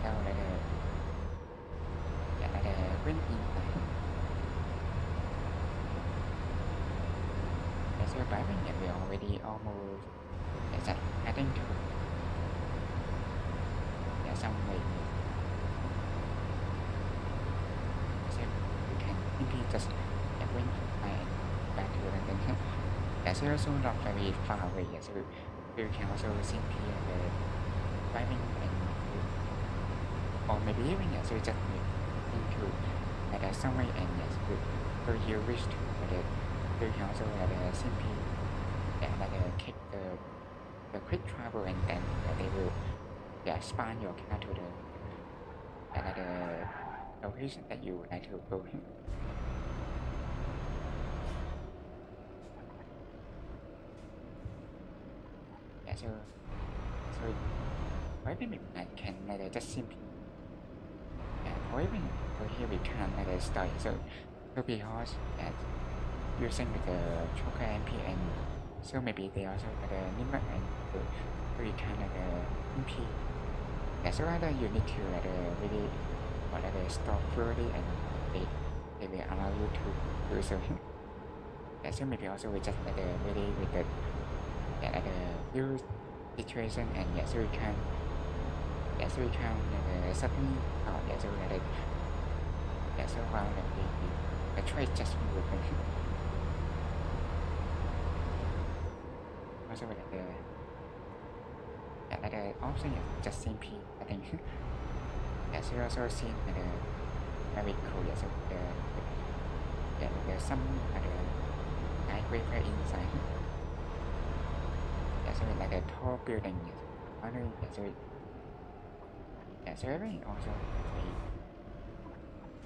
now like win in so by when we already almost adding to some way simply just went back to London. So also not very far away, so you can also simply driving and or maybe even so just into somewhere and so you wish to so you can also simply click the quick travel and then they will span your car to the location that you would like to go. So or even I can just simply or even here we can start so because using the choker MP so maybe they also limit and so you can MP so either you need to really or stop fully and they will allow you to do so. So maybe also we just really with the view situation and so we can suddenly so while the trade just movement also with the option is just simply I think so you also see very cool so there's some nice wafer inside so a tall building so everything also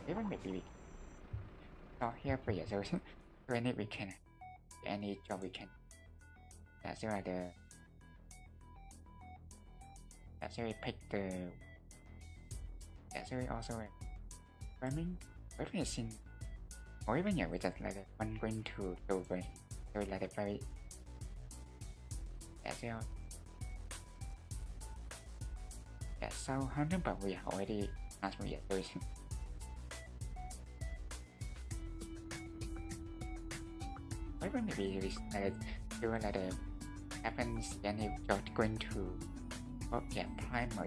even maybe we not here for so any we can any job we can so so we pick the so we also farming everything or even we just one going to do so very sau 100 but we already asked me yet maybe we do happens then if you're going to prime or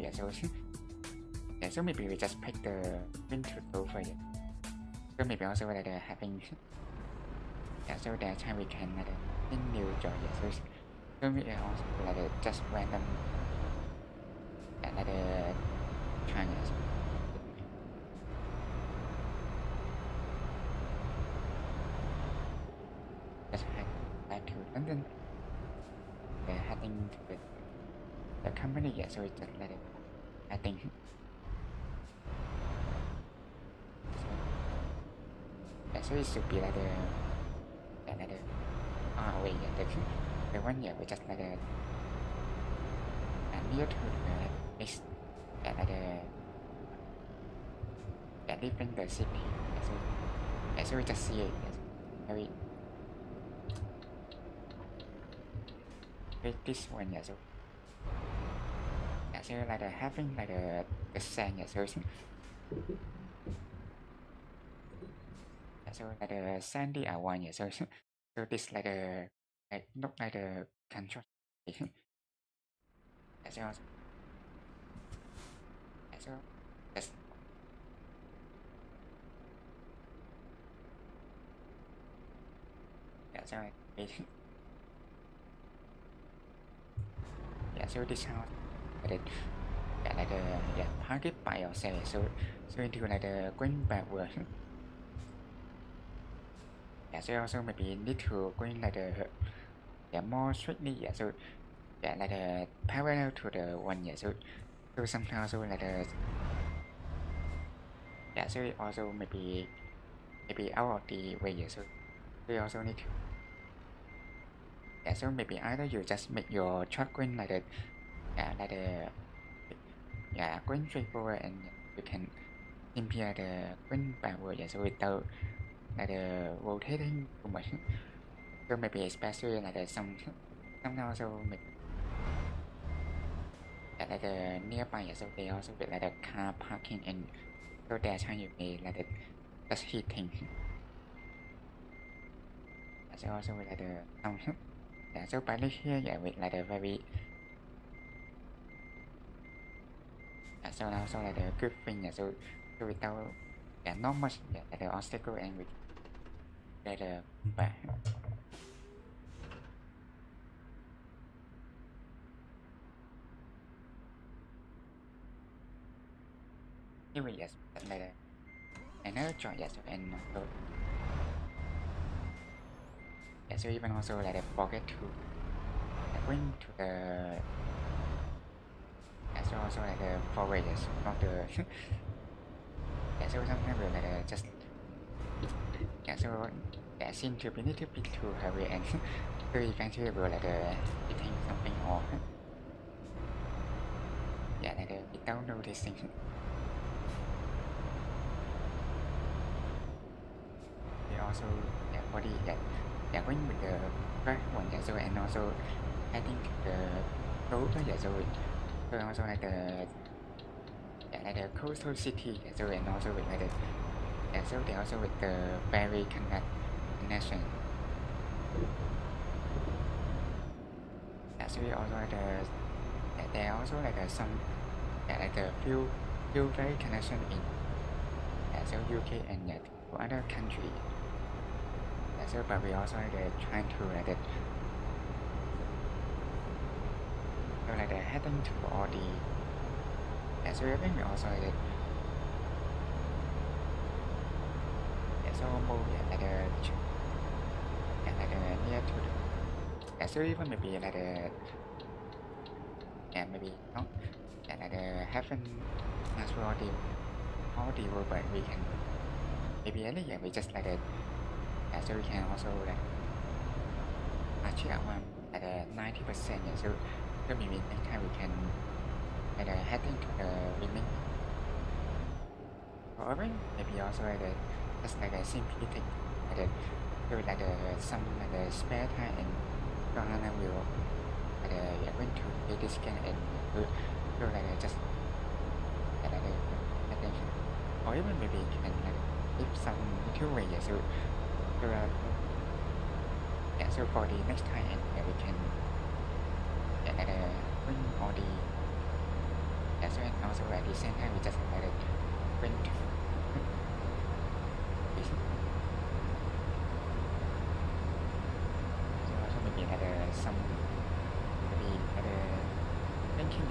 so maybe we just pick the win to go for it so maybe also having so that time we can in new job so we also just random trying just had to London heading to the company so we just I think so it should be wait the one we just near to the next leaving the city so we just see it very this one so having the sand so the sandy one so this not the control so that's so so this house target by yourself so into the green backward so also maybe need to going more strictly so parallel to the one so sometimes so so also maybe out of the way so we also need to so maybe either you just make your shot green green straightforward and you can compare the green backward so without rotating too much so maybe especially some also maybe nearby so they also with car parking and so that's how you may just heating so also with so by here with very so also the good thing so without not much the obstacle and with back anyway another job and so even also like forget to bring to the so also like forward yes not the so sometimes we'll like just so that seem to be little bit too heavy and so eventually we'll like hitting something off like without noticing we also body going with the first one so and also I think the road so also like the coastal city so and also with like so they also with the very connection so we also like there also like some like the few very connection in so UK and to other country so but we also like trying to like so like heading to all the so I think we also like so move like near to the so even maybe like maybe not like happen as well all the world but we can maybe we just like so we can also like achieve one at 90% so maybe next time we can like heading to the winning or maybe also like just like simply take like do like some like spare time and Hana will like going to pay this scan and do like just like attention or even maybe can like if some little way so so for the next time and we can like bring all the so and also at the same time we just like bring to so also maybe like some maybe thinking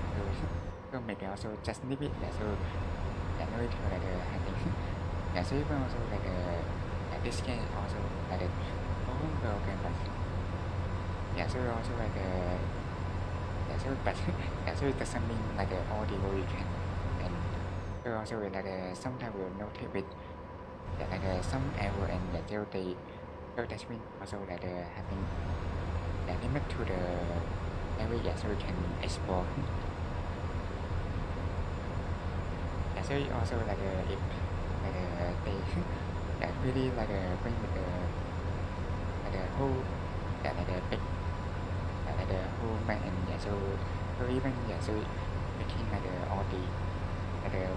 so maybe also just leave it so no it like having so even also like this game also like broken but so also like so but so it doesn't mean like all the way can and so also like sometimes we'll notice with like some error and they so that means also like having limit to the area so we can explore so also like if like they really like bring with the whole like big like the whole man and so even so making like all the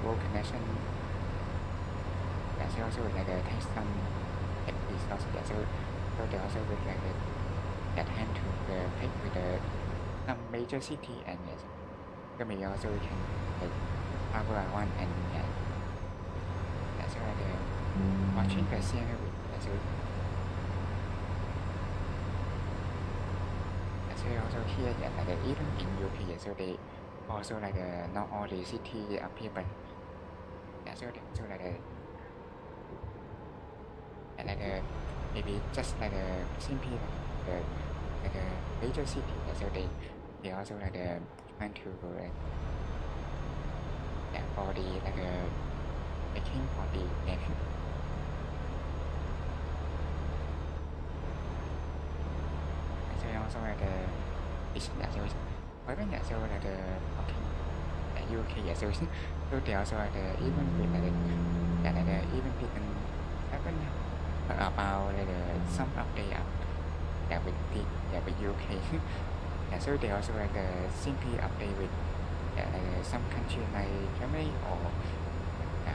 world connection so also like take some resources so they also with like that hand to the pick with some major city and so maybe also we can like power one and so like watching the scenery so also here like even in UK so they also like not all the city up here but so like maybe just like simply like a major city so they also like trying to for the like making for the nation so also like it's so even so like okay UK so they also like even with like even people happen about like some update with the with UK so they also like simply update with some country like Germany or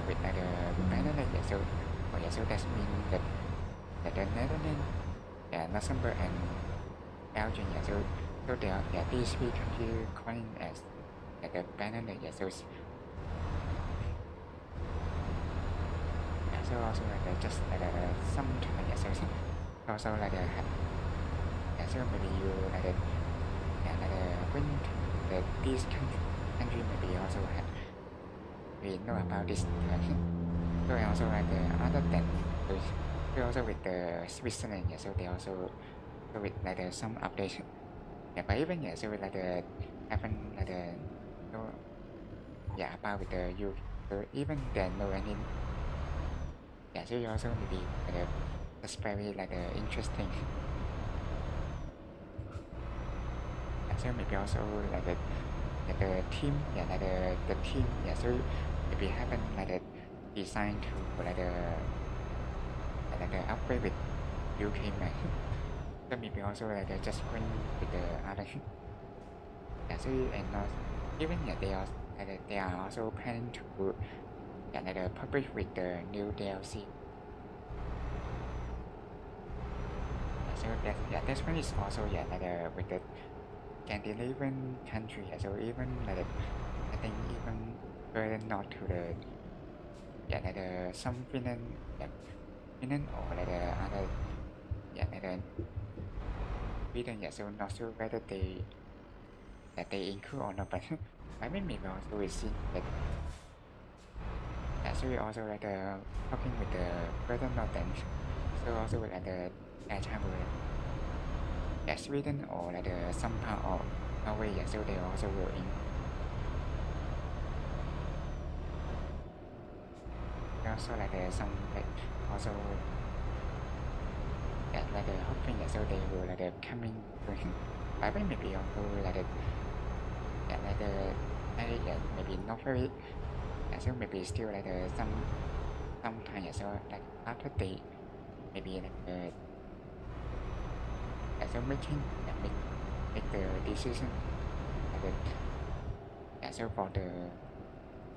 with like Netherlands so that means that the Netherlands Luxembourg and Belgium so they are these three countries calling as the Netherlands so also like just like some time so also like so maybe you like when this country maybe also have we know about this so also like other than so also with the Switzerland so they also so with like some updates. Yeah, but even yeah, so with like haven't like no yeah about with the you so even there no any yeah so you also maybe like that's very like interesting. Yeah, so maybe also like the team yeah like the team yeah so maybe haven't like designed to like the upgrade with UK man. So maybe also like just going with the other yeah so and not even yeah they are also planning to yeah like publish with the new DLC. So that yeah this one is also yeah like with the Scandinavian country yeah, so even like I think even further north to the yeah like some Finland yeah Finland or like other yeah like Sweden yeah so not sure whether they include or not but I mean maybe also we see that yeah so we also like talking with the further north then so also with like the air travel yeah Sweden or like some part of Norway yeah so they also will in also like some like also yeah like hoping yeah so they will like coming I think maybe also like yeah like yeah maybe not very yeah so maybe still like some time yeah so like after they maybe like yeah so making yeah make the decision like yeah so for the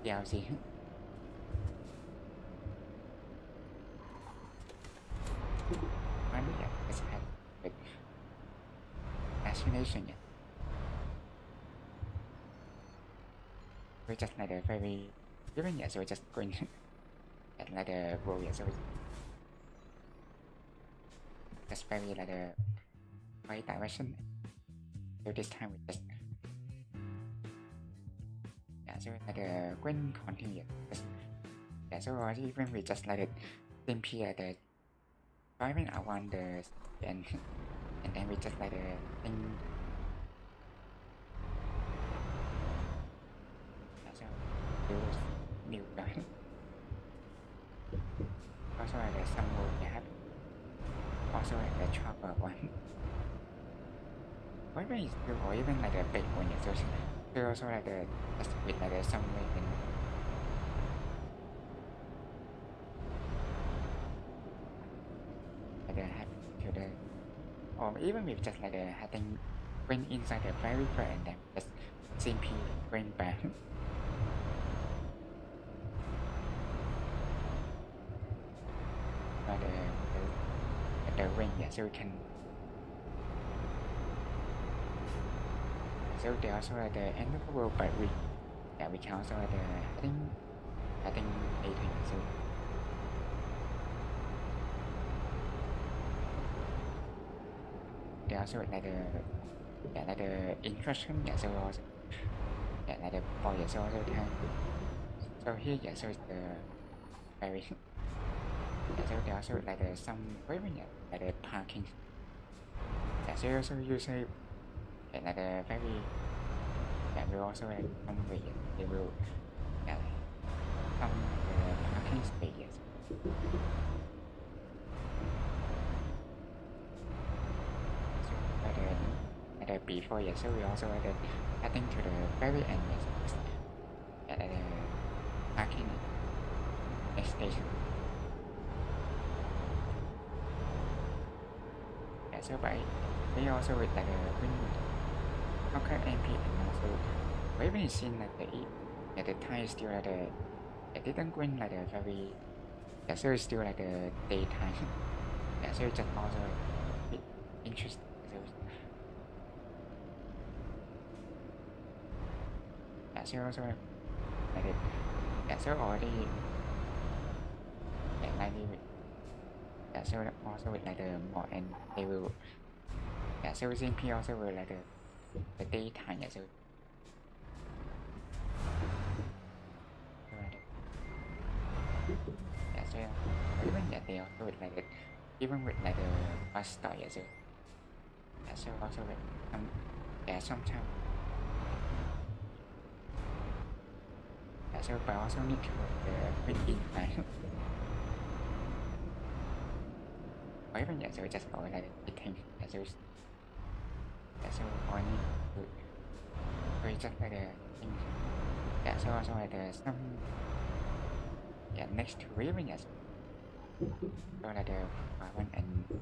DLC. Finally, yeah, it's had with fascination. Yeah, we just like a very even yeah, so we just going at like a world yeah, so we just very like a right direction. So this time we just yeah, so like a going continue. Just, yeah, so even we just like simply like driving around the and and then we just like thing. Yeah, so use new guy. Also like some road yeah happen. Also like the chopper one. Why is still or even like a big one yeah, so still also like just with like some way in like happen to the or even with just like having went inside the very far and then just simply going back. But the ring yeah so we can so they also at the end of the world but we yeah we can also at the I think later so they also like the yeah like the instruction yeah so also yeah like the for yeah so also time so here yeah so it's the very yeah so they also like the some very yeah like the parking yeah so also usually yeah like the very yeah we also like some way yeah, they will yeah some parking space yes. Before yes, so we also added adding to the very end yes, added parking next station. Yeah, so by we also with like a Greenlandic okay MP and also we even seen like at the time still like it didn't go in like a very yeah, so it's still like the daytime. Yeah, so it's just also a bit interesting. So yeah, so also like it, yeah, so already yeah, like yeah, so also with like the more and they will yeah, so GMP also will like the daytime yeah, so yeah, so even yeah, they also with like the even with like the bus stop yeah, so So also with sometimes so but also need to put in like or even so just gọi là thing so only we just like thing so also like some next to even so like one and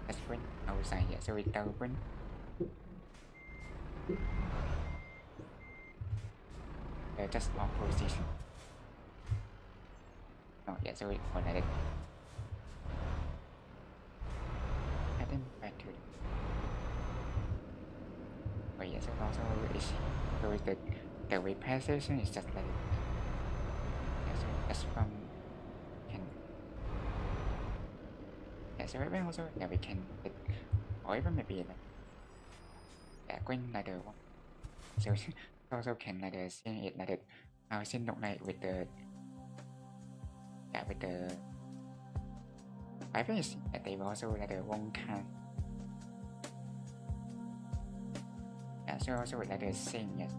that's when outside so it open just opposition so it còn lại adding back to so also is so the representation is just like so just from can so even also we can or even maybe like when like the so also can like seeing it like how xin look like with the with the I think that they also like the one kind so also like the same yes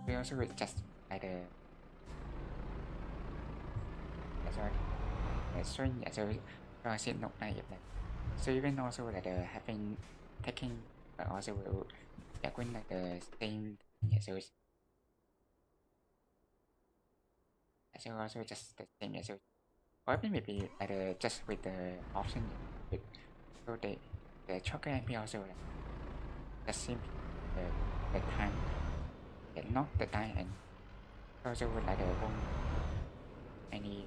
we also with just like the string so xin look like so even also like the having taking but also will when like the same so also just the same so or maybe like just with the option with so the chocolate MP also just simply the time not the time and also with like the one any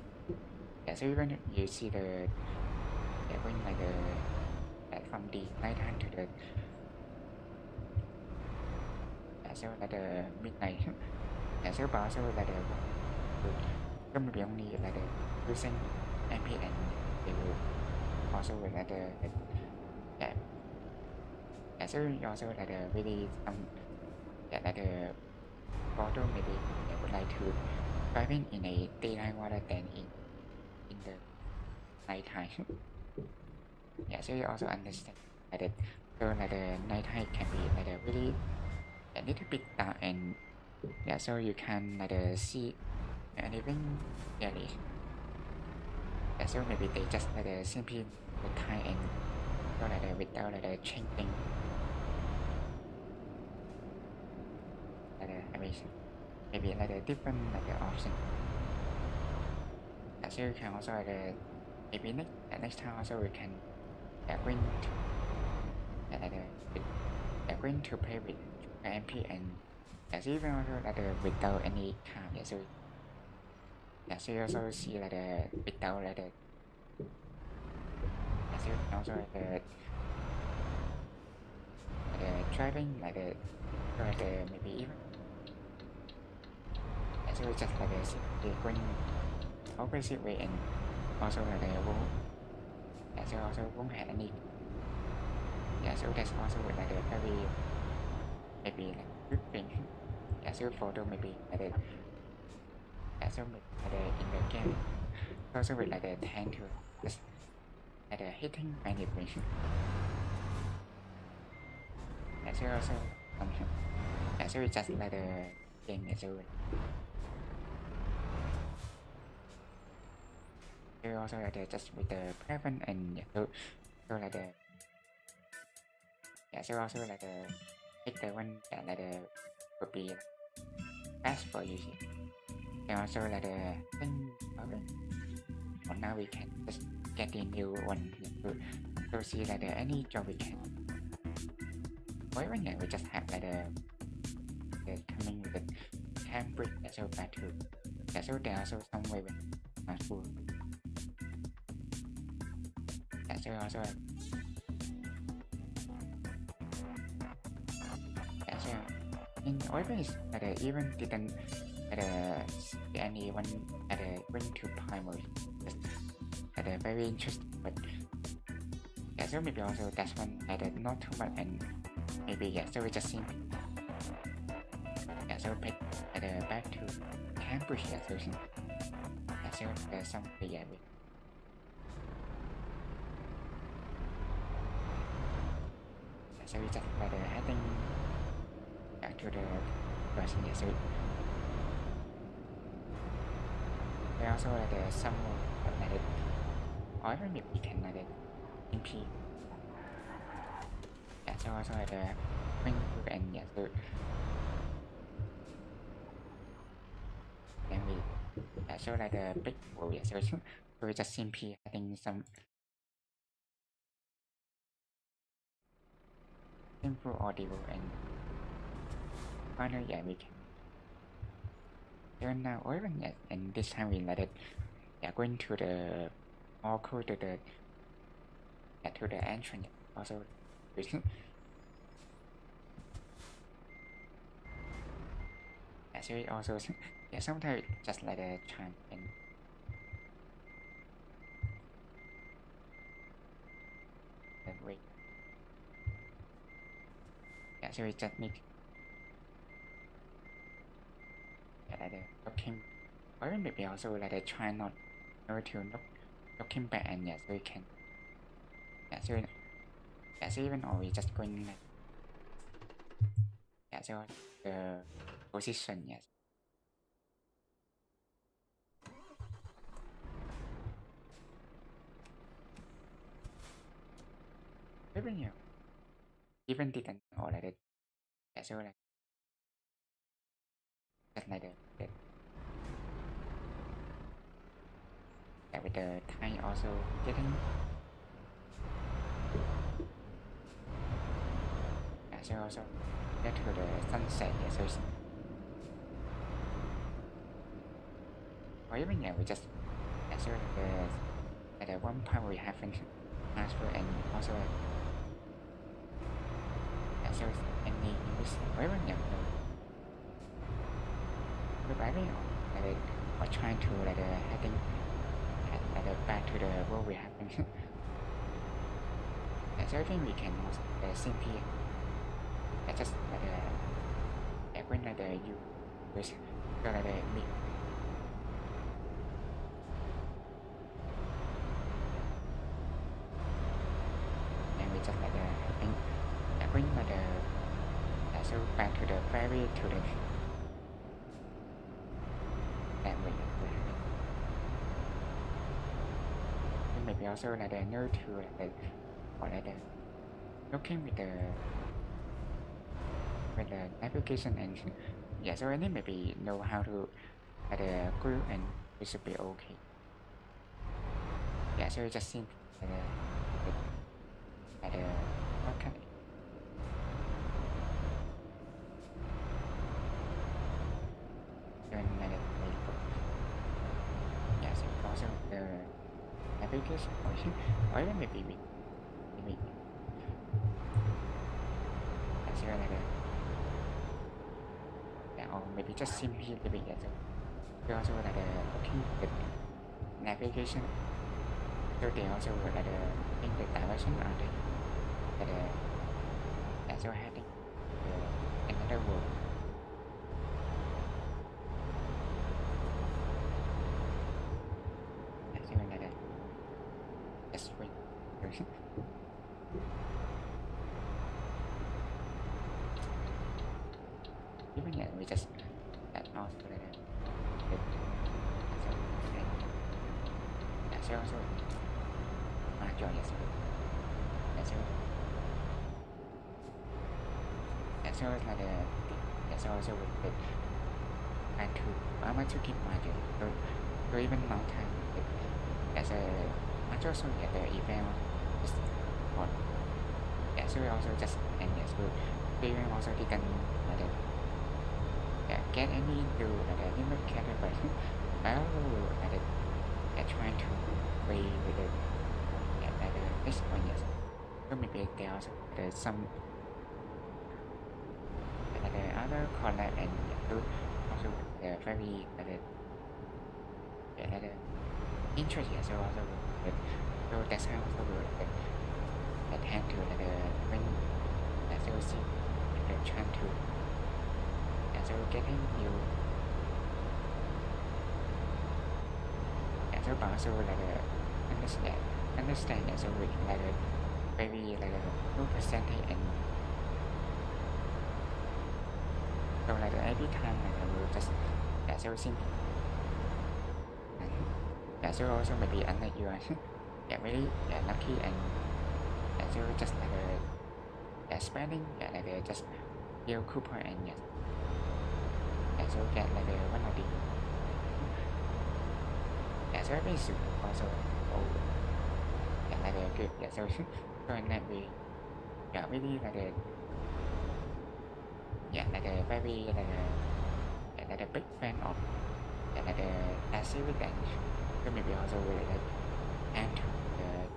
so even you see the when like the from the night time to the so like the midnight so but also like the so maybe only like the using MP and they will also like the so also like the really like the photo maybe I would like to driving in a daylight rather than in the night time so you also understand that so like the night time can be like a really a little bit dark and so you can like see anything clearly so maybe they just like simply the time and so like without like changing I mean maybe like a different like option so you can also like maybe next time also we can going to going to play with MP and so even also like without any card so so you also see like without like so you can also like driving like maybe even so just like going opposite way and also like so also won't have any so that's also like very maybe like good thing so photo maybe like so like in the game also with like tend to just like hitting manipulation so also so it's just like the game so also like just with the preference and so like the so also like pick the one that like would be fast for you and also like the thing or now we can just get the new one to see like any job we can or even we just have like the coming with the Cambridge so bad too so there are also some way with school so also so in always even didn't see anyone went to primary just very interesting but so maybe also that's one not too much and maybe so we just simply so pick back to Cambridge so there's some so we just like adding back to the version. Yeah, so we also like some more like or even maybe we can like MP. Yeah, so also like bring to end. Yeah, so then we so like the big wall. Yeah, so we just simply adding some simple audio and finally, yeah, we can turn now or even yeah, and this time we let it yeah going to the more close to the yeah, to the entrance. Yeah. Also yeah, so we also yeah sometimes just let it chime and wait. Yeah, so we just need yeah, like looking or maybe also like try not to looking back and yeah, so we can yeah, so yeah, so even or we just going like yeah, so the position yes. Even you even didn't or like it yeah, so like just like the yeah, with the time also getting yeah, so also get to the sunset yeah, so or even yeah we just yeah, so the at the one part we haven't transfer and also yeah, so any use or even yeah the driving or trying to like heading back to the world we haven't yeah, so I think we can also simply just when you use so me and we just bring so back to the ferry to the and we maybe also know to or looking with the navigation and yeah, so any maybe know how to group and it should be okay. Yeah, so we just simply what can yeah, so also the navigation or even maybe yeah, so yeah, or maybe just simply yeah, so we also looking with navigation. So they also in the direction are yeah, so heading another world. Yeah, so just wait. Even yeah, we just also so also join yes. So it's so also with and to I want to keep my job so even long time as a much also get the event is on yeah, so we also just and yes we even also didn't get any to human category I also trying to play with the this one yes so maybe there also there's some other collab and also very interest yes so also so that's how also tend to when so see trying to so getting new so also understand so with very low percentage and So like every time like I will just so simple. So also maybe unless you are really lucky and so just like spending like just deal coupon and so get like one of the so very soon also like good so in that way really like a very like a big fan of like a series that so maybe also like and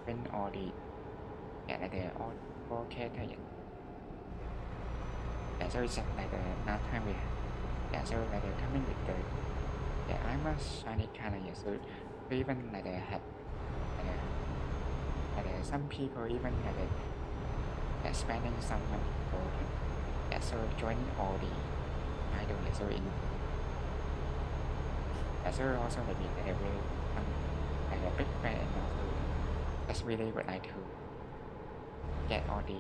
when all the like all okay so it's like now time we so like coming with the I'm a shiny kind of so even like have like some people even like spending some money for so joining all the idol so in so also maybe like really like a big fan and also just really would like to get all the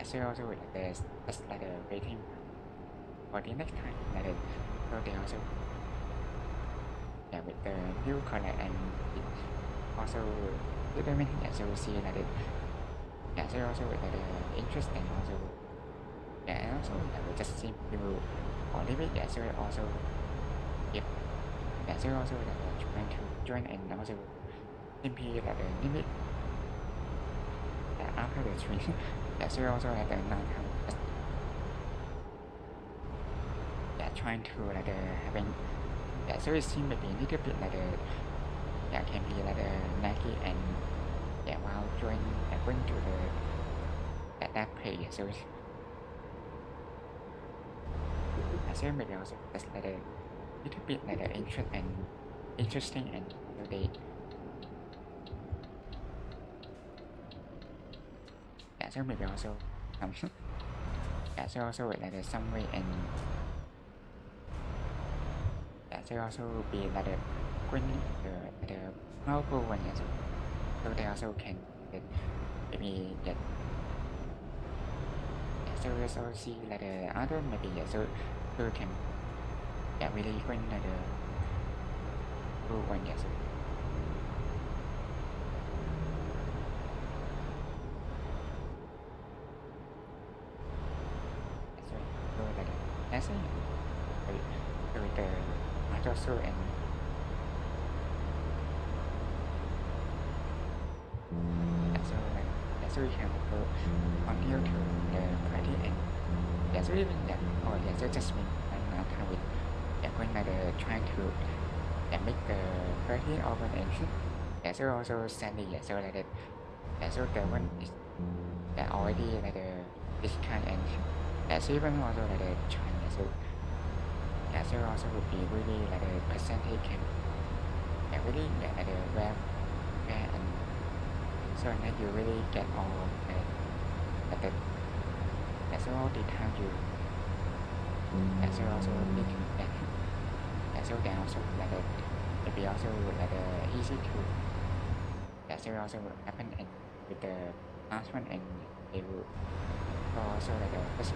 so also like there's just like waiting for the next time like so they also with the new collect and also determine so we see like so also with the interest and also and also we just see people or limit so also if so also like trying to join and also simply like the limit after the stream so also like now trying to like having so it seems maybe a little bit like can be like naggy and while joining going to the that page so so maybe also just like a little bit like interesting and they so maybe also so also like some way and so also be like the powerful one so they also can maybe get so also see like the other maybe so can really going like the cool one so like that's it with the also and so like so we can go continue to the party and so even that or so just mean I'm kind of going like trying to make the party open and so also Sandy so like that so the one is already like this kind and so even also like the China so so also would be really like a percentage can really like where and so that you really get all like the so all the time you so also need to so then also like maybe also like easy to so also happen and with the last one and they will also like the first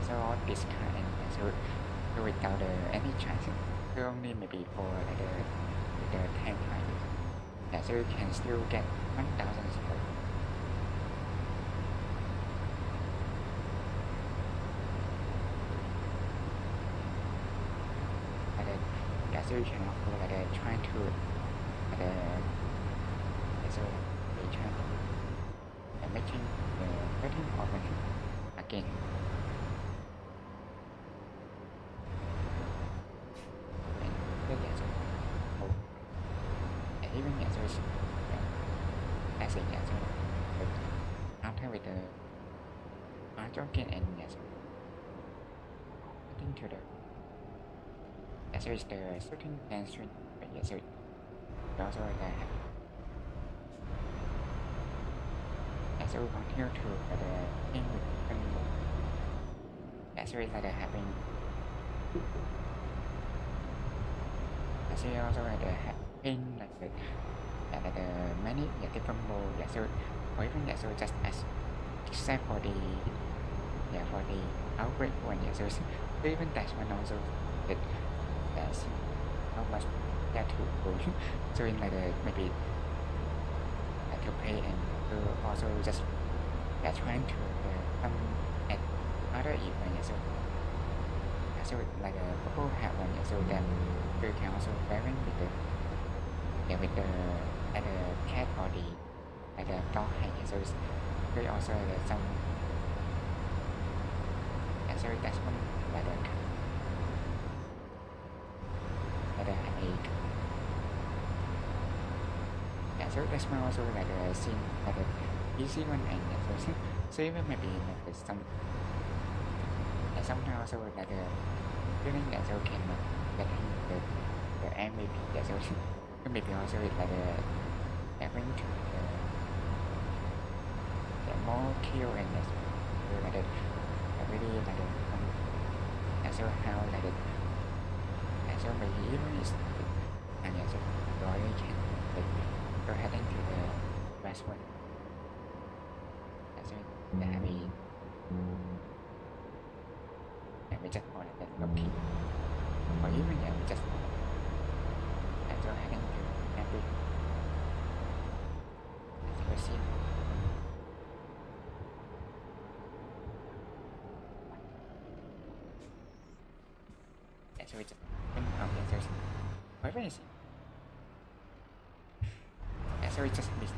so all this kind and so without any chance so only maybe for like the 10 times so you can still get 1,000 support so you can also like trying to so they try making the cutting organ again even so as a after with the jogging and getting to the so it's the certain tension but so also like so we continue to the thing with so it's like having so also like in like the many different mode so or even so just as except for the outbreak one, so even that one also that see how much that to go. So in like maybe to pay and to also just trying to come at other event, so like couple have one, so that you can also pairing with the cat or the dog, so they also some, so that's one like so that's one also like scene easy one, and so even maybe like somehow also like feeling that so can get the MVP, so maybe also like having to the more kill and like really like so how like so maybe even is and so really can go heading to the last one, so that we just want to looking or even we just so heading to every receive. So we just whatever is so we just miss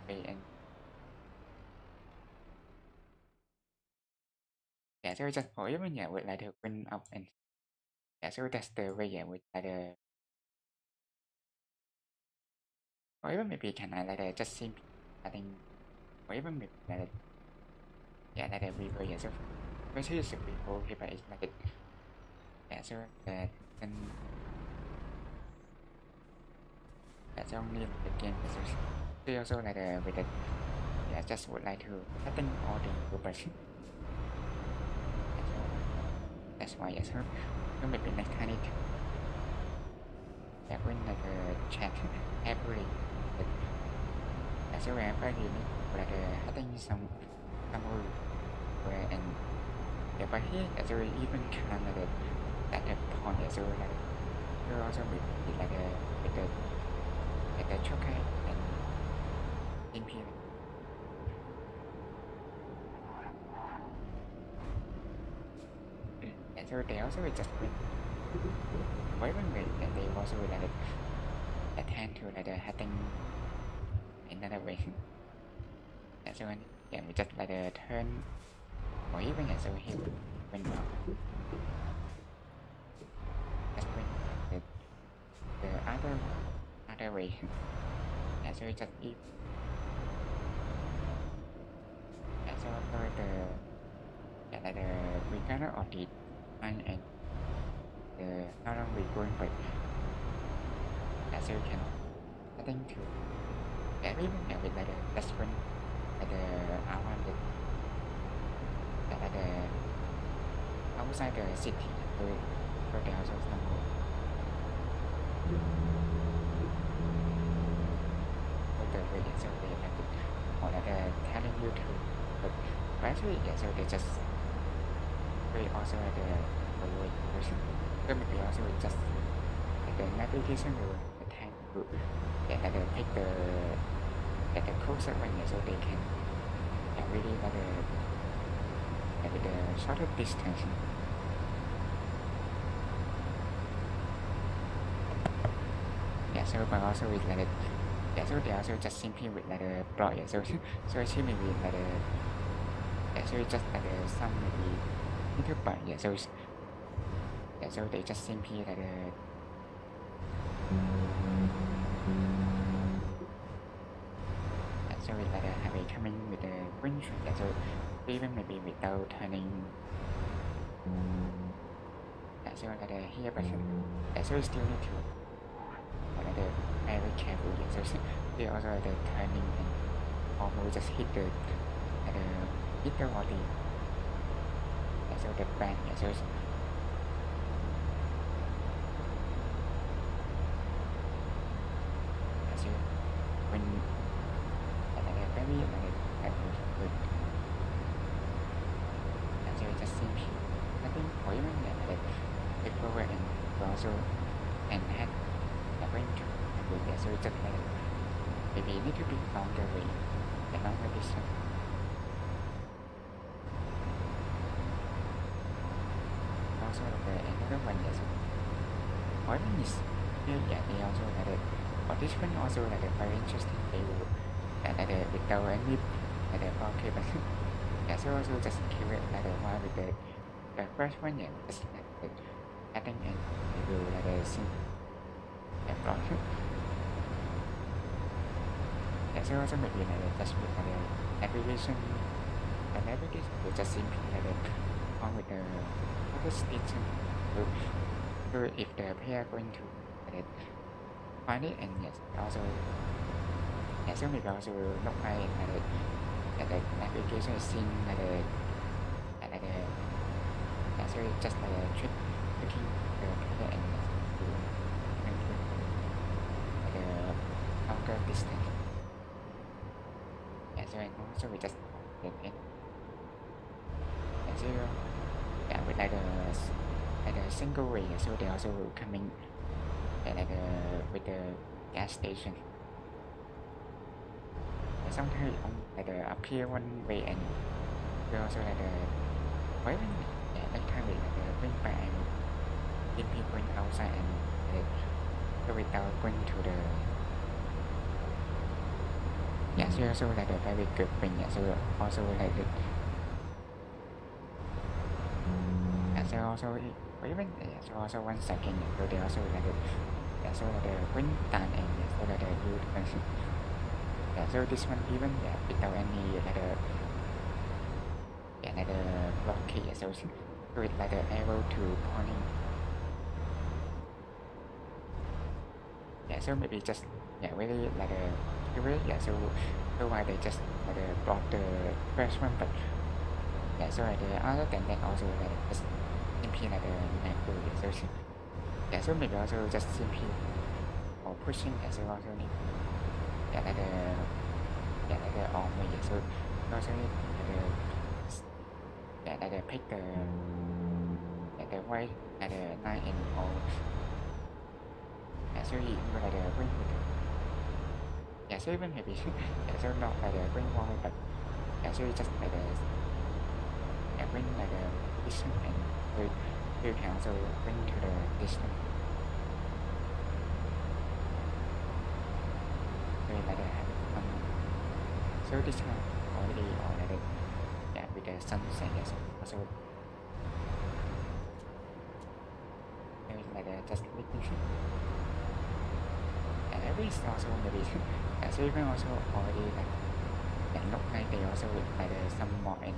and so we just or even with like the win up and so that's the way with like the or even maybe can I like just simply I think or even maybe like like the river, so especially the people here is like so that and that's only the game, so also like with the just would like to I think all the version, that's why so maybe next time it when like chat every so whenever you need like I think some rule where and but here so even can like at the point so like you also be like with the chocolate and imperial. And so they also just with when they also like attend to like the having another way. And so we just like turn or even so here when just when the other way, and so just if and so for the like we cannot audit and the not only going but so you can I think to even with like that's when like I want like outside the city so they also some the way so they have or like telling you to but actually so they just we also like the way person so maybe also just like the navigation will attend to like pick the closer one so they can really like the shorter distance. So but also with like so they also just simply with like the block, so actually maybe like so just like some maybe little part, so they just simply like so with like have a coming with the green tree, so even maybe without turning so like here but so still need to like very careful, so they also like turning and almost just hit the body, so the band, so when very also and had going to yeah, so just like maybe a little bit longer way and longer distance. Also another one is what is here yeah they also had a but this one also like a very interesting they will like a without any like a okay but yeah so also just curious like why with the first one yeah just like adding and they will like a sim and wrong yeah so also maybe like just with like navigation the navigation will just simply like on with the focus station so if the player going to like find it and yes also yeah so maybe also not by like the navigation is seen like yeah so it's just like a trick looking the player and like a longer distance yeah so and also we just get it yeah so yeah with like a single way so they also coming like with the gas station sometimes on like appear one way and we also like when next time we like bring back and if people going outside and so without going to the yeah so also like a very good thing yeah so also like yeah so also even yeah, so also 1 second so they also like yeah so like when done and so like you yeah so this one even yeah without any like yeah like blockade so it's like able to pointing yeah so maybe just yeah really like yeah so why they just like block the first one but yeah so like other than that also like just simply like macro yeah so yeah so maybe also just simply or pushing yeah so also need yeah like yeah like on way yeah so also need yeah like pick the yeah the white like line and all yeah so you like bring yeah so even maybe yeah so not like bring one but yeah so you just like yeah bring like distance and you can also bring to the distance so like so this one already or like yeah with the sunset yes also like just looking and every also maybe yeah so even also already like and look like they also with like some more and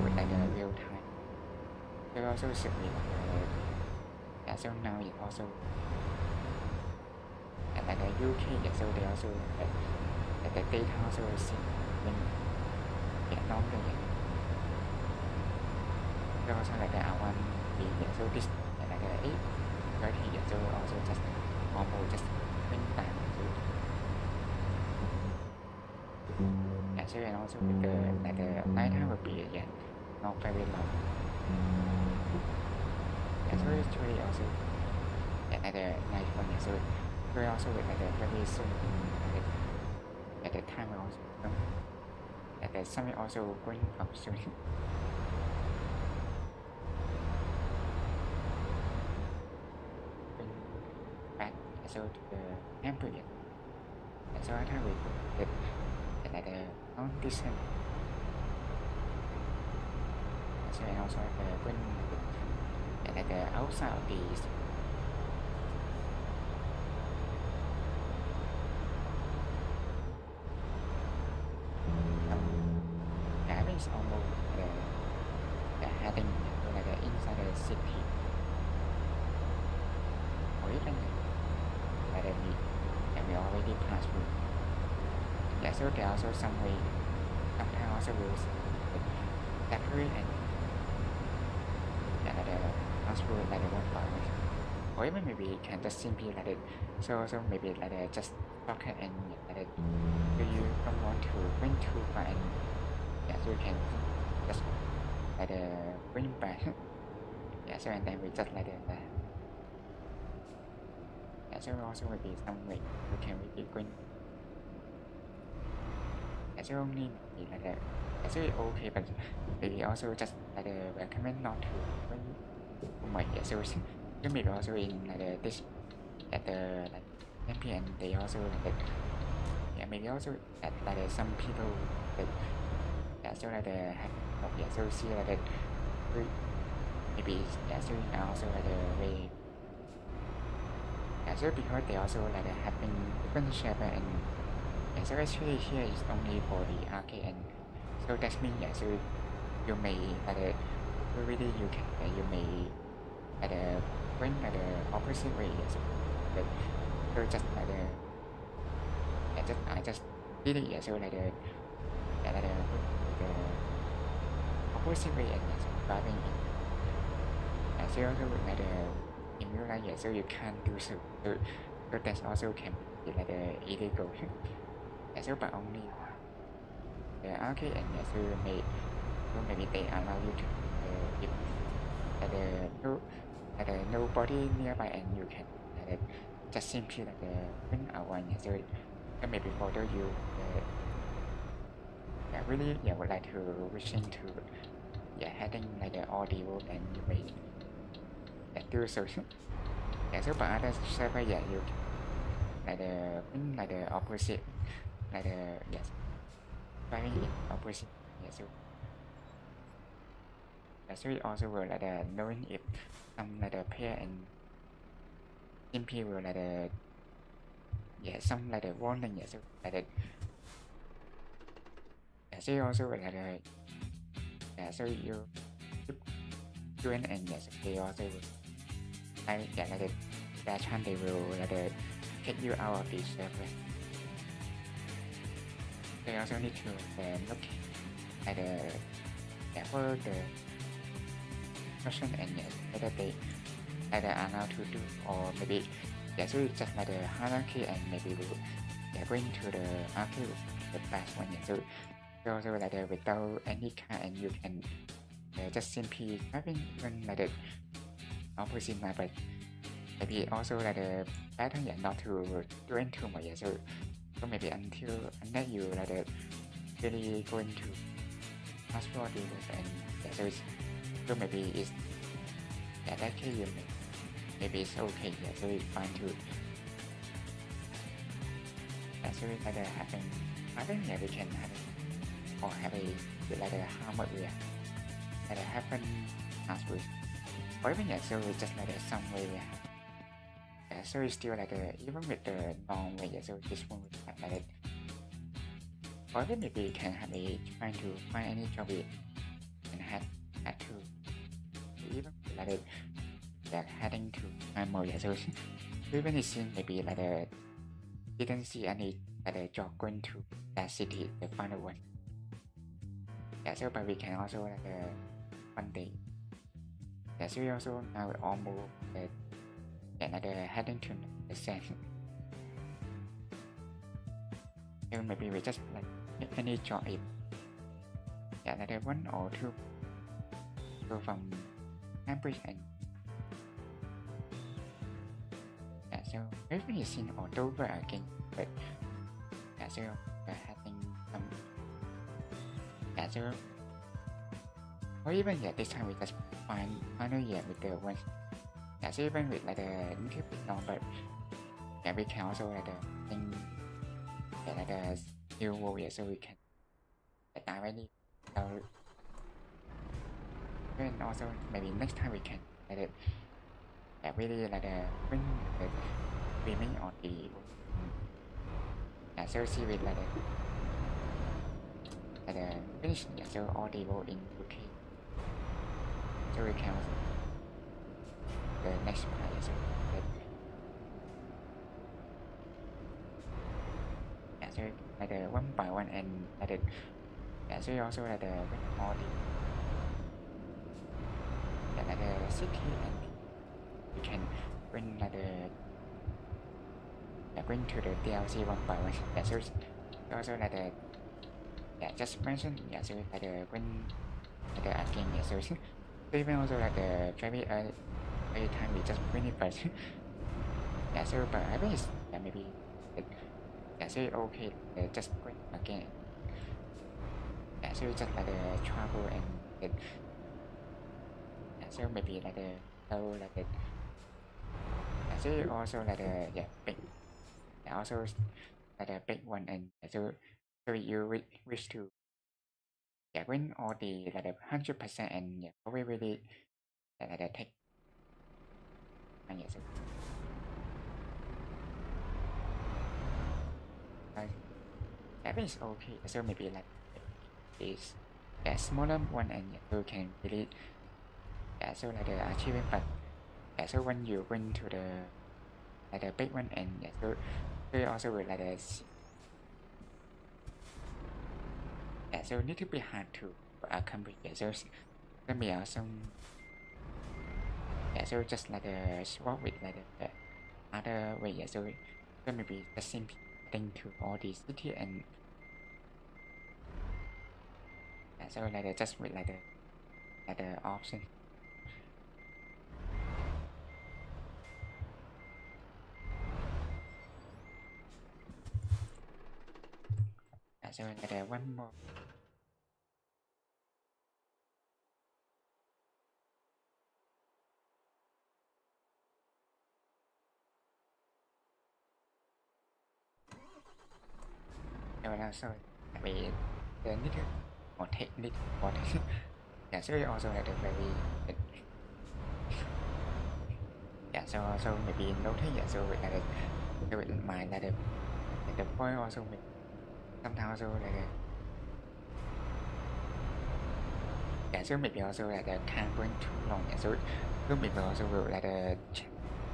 with like real time they also should be like yeah so now it also and like UK yeah so they also like the data also see when yeah longer yeah so also like one yeah so this like 8:30 yeah so also just almost just when time so yeah so and also with the like night time will be yeah not very long yeah so it's really also yeah like night one yeah so we also with like very soon at the time also at the summit also going up soon back so to the temple yet and so I have it like the long distance so and also when like the outside of the is almost heading like inside the city or even like we already passed through yeah so there are also some way sometimes also will separate and yeah like pass through like one part or even maybe you can just simply like it so maybe like just pocket and like you don't want to went too far and yeah so you can just like bring back yeah so and then we just like yeah, so also maybe some way you can maybe going yeah, so only maybe like yeah, so okay, but maybe also just like recommend not to when too much, yeah, so maybe also in like this at the like MP and they also like yeah, maybe also at like some people that yeah, so like have yeah, so see like maybe yeah, so also like way yeah, so because they also like having different shape and yeah, so actually here is only for the arcade and so that means yeah, so you may like so really you can you may like went like the opposite way, yeah, so but so just like yeah, just I just did it, yeah, so like yeah, like the opposite way and yeah, so driving it yeah, so also like in real life, yeah, so you can't do so so that's also can be like illegal yeah, so but only the arcade and yeah, so maybe they allow you to if no nobody nearby and you can just simply print out one, yeah, so maybe photo you yeah, really yeah, would like to wishing to yeah, having like the audio and you may yeah, do so yeah, so but other server yeah, you like like the opposite like yes, driving in opposite, yeah, so yeah, so it also will like knowing if some like pair and simply will like yeah, some like warning, yeah, so like yeah, so also will like yeah, so you doing and yes, they also will like yeah, like that time they will like take you out of the server. They also need to look at yeah, for the person and yes, whether they either are allowed to do or maybe yeah, so it's just like the hierarchy and maybe we'll yeah, bring to the arcade the best one, yeah, so also like without any car and you can just simply having even like the opposite map, but maybe also like the pattern, yeah, not to do too much, yeah, so maybe unless you like really going to passport deals and yeah, so maybe it's yeah, that case you maybe it's okay, yeah, so it's fine to yeah, so like having pattern, yeah, we can have it or have a like how much we like happen as we or even yeah, so it's just like some way yeah, so it's still like even with the norm way, yeah, so this one we have like or even maybe you can have a trying to find any job and had to even like heading to find more, yeah, so even it seems maybe like didn't see any like job going to that city the final one, yeah, so but we can also like one day yeah, so we also now almost yeah, like heading to the sand, so maybe we just like any job if yeah, like one or two go from Cambridge and yeah, so maybe it's in October again, but yeah, so having some yeah, so or even yeah, this time we just final year with the one yeah, so even with like a little bit long, but yeah, we can also like think yeah, like a new world, yeah, so we can directly so and also maybe next time we can like yeah, really like bring the streaming on the yeah, so see with like finish yeah, so audio in UK, so we can also the next part is yeah, so like one by one and like yeah, so also like all the yeah, like city and we can bring like yeah, bring to the DLC one by one, yeah, so also like yeah, just mention yeah, so like bring like again, yeah, so even also like very every time we just bring it, but yeah, so but I think it's maybe yeah, so okay, just going again. Yeah, so just like the travel and yeah, so maybe like the so like the yeah, so also like the yeah big yeah, also like a big one and so you wish to yeah win all the like 100% and yeah probably really like take and yeah so that is okay so maybe like is yeah smaller one and yeah, so can really yeah so like the achievement but yeah so when you win to the like the big one and yeah so you also will like the yeah so need to be hard to accomplish yeah, so maybe some yeah so just like a swap with like the other way yeah so maybe the same thing to all the city and yeah, so like just with like the option yeah, so like one more so maybe the little more technique more yeah so also like the very yeah so maybe noting yeah so like so in mind like the point also maybe sometimes also like yeah so maybe also like the can't going too long yeah so maybe also will like the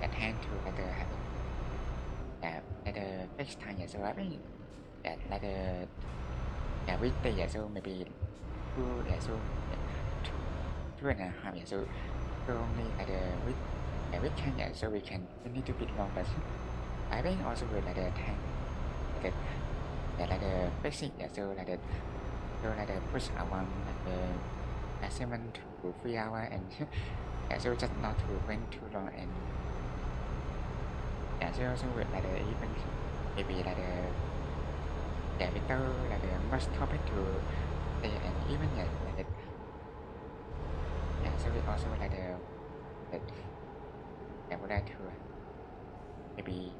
at hand to like the have yeah like the next time yeah so I mean yeah like the yeah weekday yeah so maybe two yeah so yeah, two and a half yeah so only like the week yeah weekend yeah so we can a little bit long but I think also will like the time like the yeah like the basic yeah so like the push around like the 7 to 3 hours and yeah, so just not to wait too long and yeah, so also with like the even maybe like the yeah without like the much topic to say and even like the yeah so we also like the yeah would like to maybe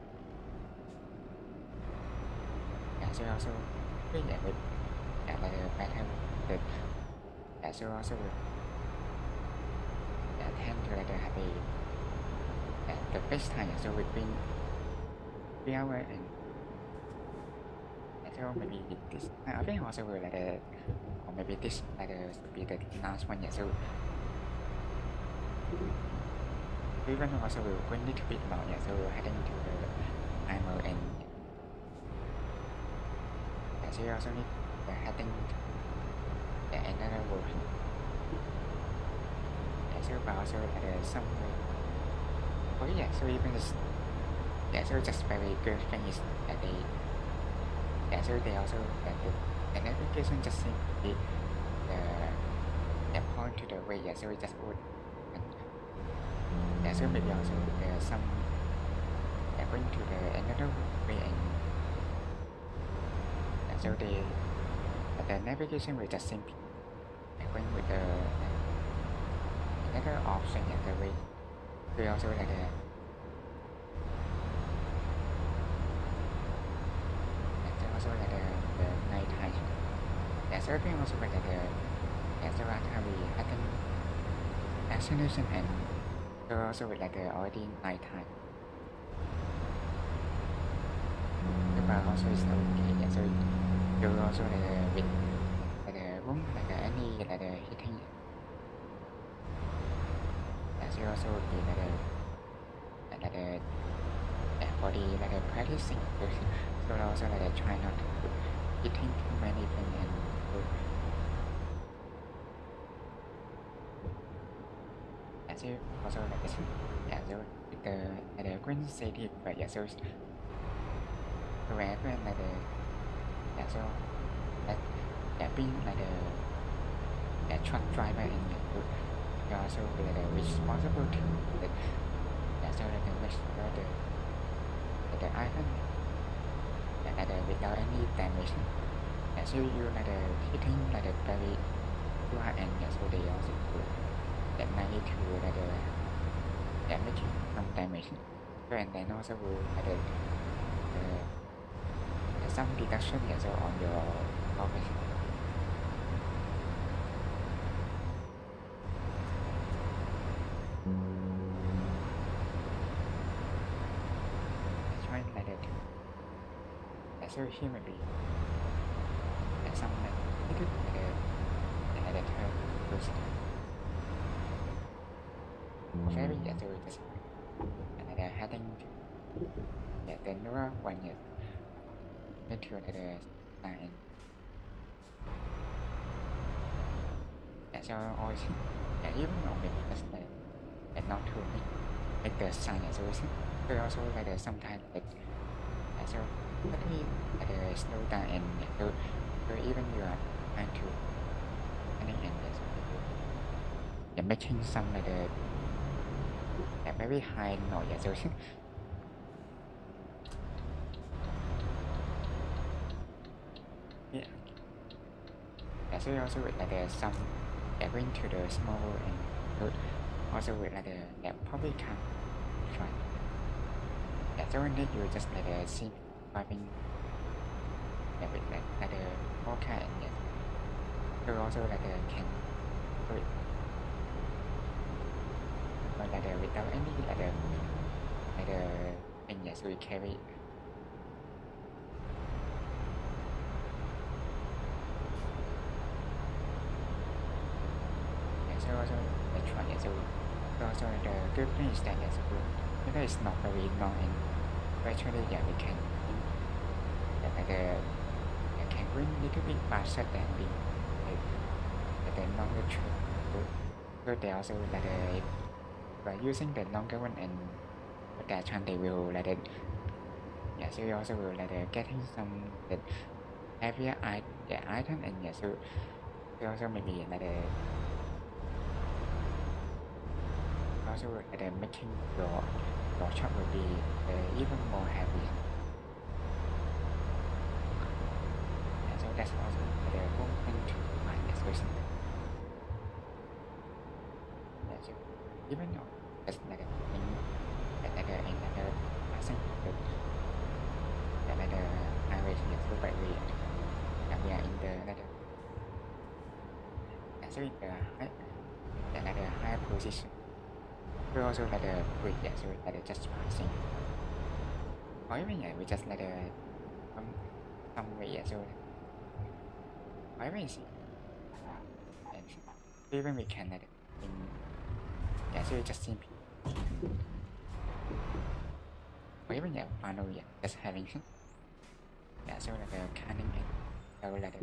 yeah so also yeah with yeah like the pattern the yeah so also with yeah tend to like the happy yeah the best time yeah, so between 3 hours and so maybe this I think also will like the or maybe this like the should be the last one yeah so even also will go a little bit long yeah so heading to the timer and yeah, so you also need the heading to the another version yeah so but also like the some oh yeah so even this yeah so just very good thing is that they yeah so they also that the navigation just seem to be the yeah point to the way yeah so we just would and yeah so maybe also there's some yeah going to the another way and yeah, so they the navigation will just simply yeah, going with the another option yeah the way we also like the also like the night time yeah so I think also like the yeah so after we I think acceleration and so also with like the already night time but also it's okay yeah so you also like with like the room like any like the hitting yeah so also would be like the yeah body like the practicing so also like try not to hitting too many things and yeah so also like yeah so with the like the green city but yeah so wherever like the yeah so like yeah being like the yeah, truck driver and you also like the responsible to the yeah so like the make sure the icon like without any damage. So you like hitting like very hard and so they also that might need to like damage some damage. So and then also will like some deduction so on your office. Trying like that. So here might be some like little like that first. Very so just like heading the newer one is into the sign. So always even though maybe just like not to make the sign as well. So also like sometimes like so really slow down and so even you are trying to running and making some like very high noise so yeah. So also with like some going to the small and also with like probably can try. So when you just like see driving with like more car and yes. So also like can do it. But like without any like thing yes we carry. So also I try it so also the good thing is that yes because it's not very long and virtually yeah we can can bring little bit faster than the longer trip. So they also like by using the longer one and that time they will like yeah so you also will like getting some the heavier item and yeah so they also maybe like also like making your shop will be even more heavy. So that's also the one thing to mind especially. So even though it's like in passing the highway here so by we are in the so in the high position. We also like wait yeah so like just passing. Or even yeah we just like some way yeah so or even see and even we can like in yeah so just see or even yeah final yeah just having yeah so like canning and so like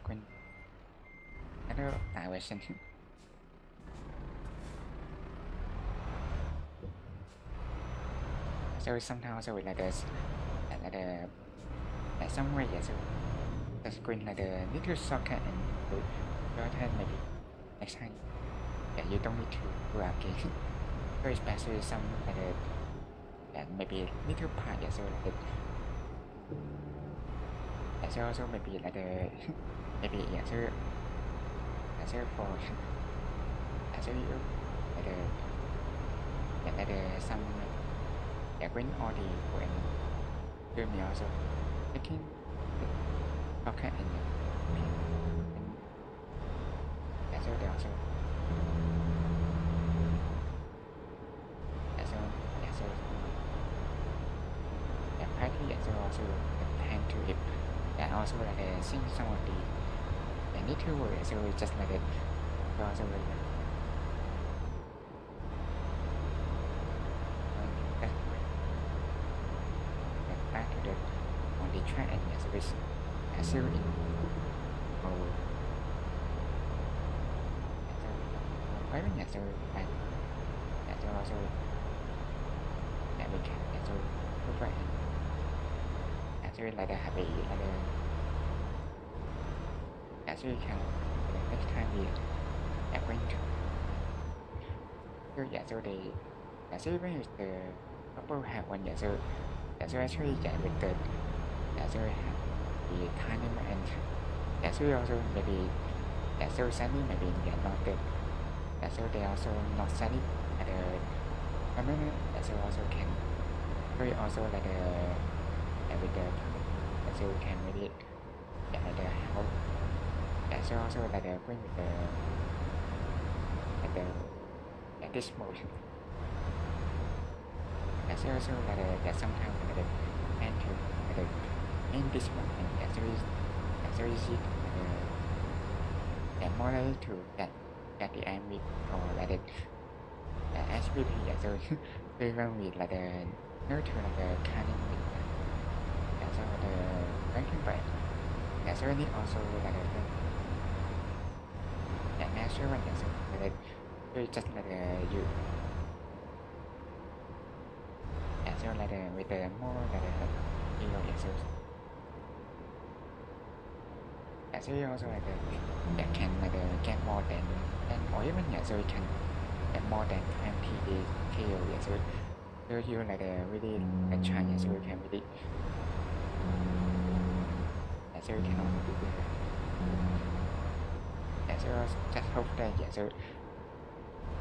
when another version. So sometimes also like this like somewhere yeah so the screen like the little socket and your turn maybe next time yeah you don't need to do again. So especially some like maybe little part yeah so like yeah so also maybe like maybe yeah so for so you like some when all the when do me also taking okay and so they also so partly so also plan to it and also like seeing some of the little words so just like it so also back to the on the track and yes which still in quite when so and so also that we can so look right and so like happy like so you can next time we are going to so yeah so they so even with the bubble hat one, so actually with the so have the time and so also maybe so sunny maybe not the so they also not sunny at the moment so also can very also like the with the so can maybe like the house so also like the bring with the like the at this mode so also like the sometimes like the and to like the in this one and so easy and more like to that the end with or like the SPP so even with like the neutral like the canning with so the ranking by so it also like the natural one so like just like the you so like the with the more like the so you also like can like get more than or even so you can get more than 20 KO so you like really try so you can really so you can also do so just hope that so